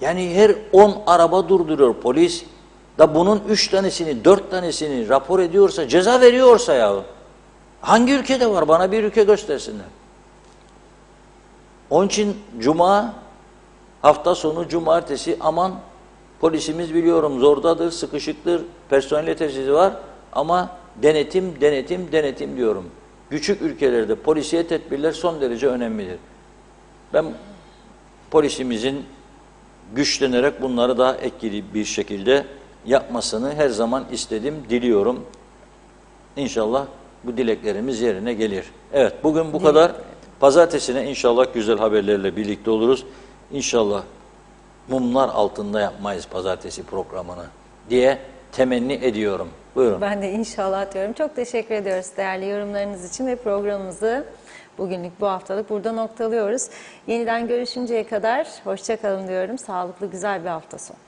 Yani her 10 araba durduruyor polis. Da bunun 3 tanesini, 4 tanesini rapor ediyorsa, ceza veriyorsa ya. Hangi ülkede var? Bana bir ülke göstersinler. Onun için cuma, hafta sonu, cumartesi aman polisimiz biliyorum zordadır, sıkışıktır, personel yetersizliği var ama denetim, denetim, denetim diyorum. Küçük ülkelerde polisiye tedbirler son derece önemlidir. Ben polisimizin güçlenerek bunları daha etkili bir şekilde yapmasını her zaman istedim, diliyorum. İnşallah bu dileklerimiz yerine gelir. Evet, bugün bu kadar. Pazartesine inşallah güzel haberlerle birlikte oluruz. İnşallah mumlar altında yapmayız pazartesi programını diye temenni ediyorum. Buyurun. Ben de inşallah diyorum. Çok teşekkür ediyoruz değerli yorumlarınız için ve programımızı bugünlük, bu haftalık burada noktalıyoruz. Yeniden görüşünceye kadar hoşça kalın diyorum. Sağlıklı, güzel bir hafta sonu.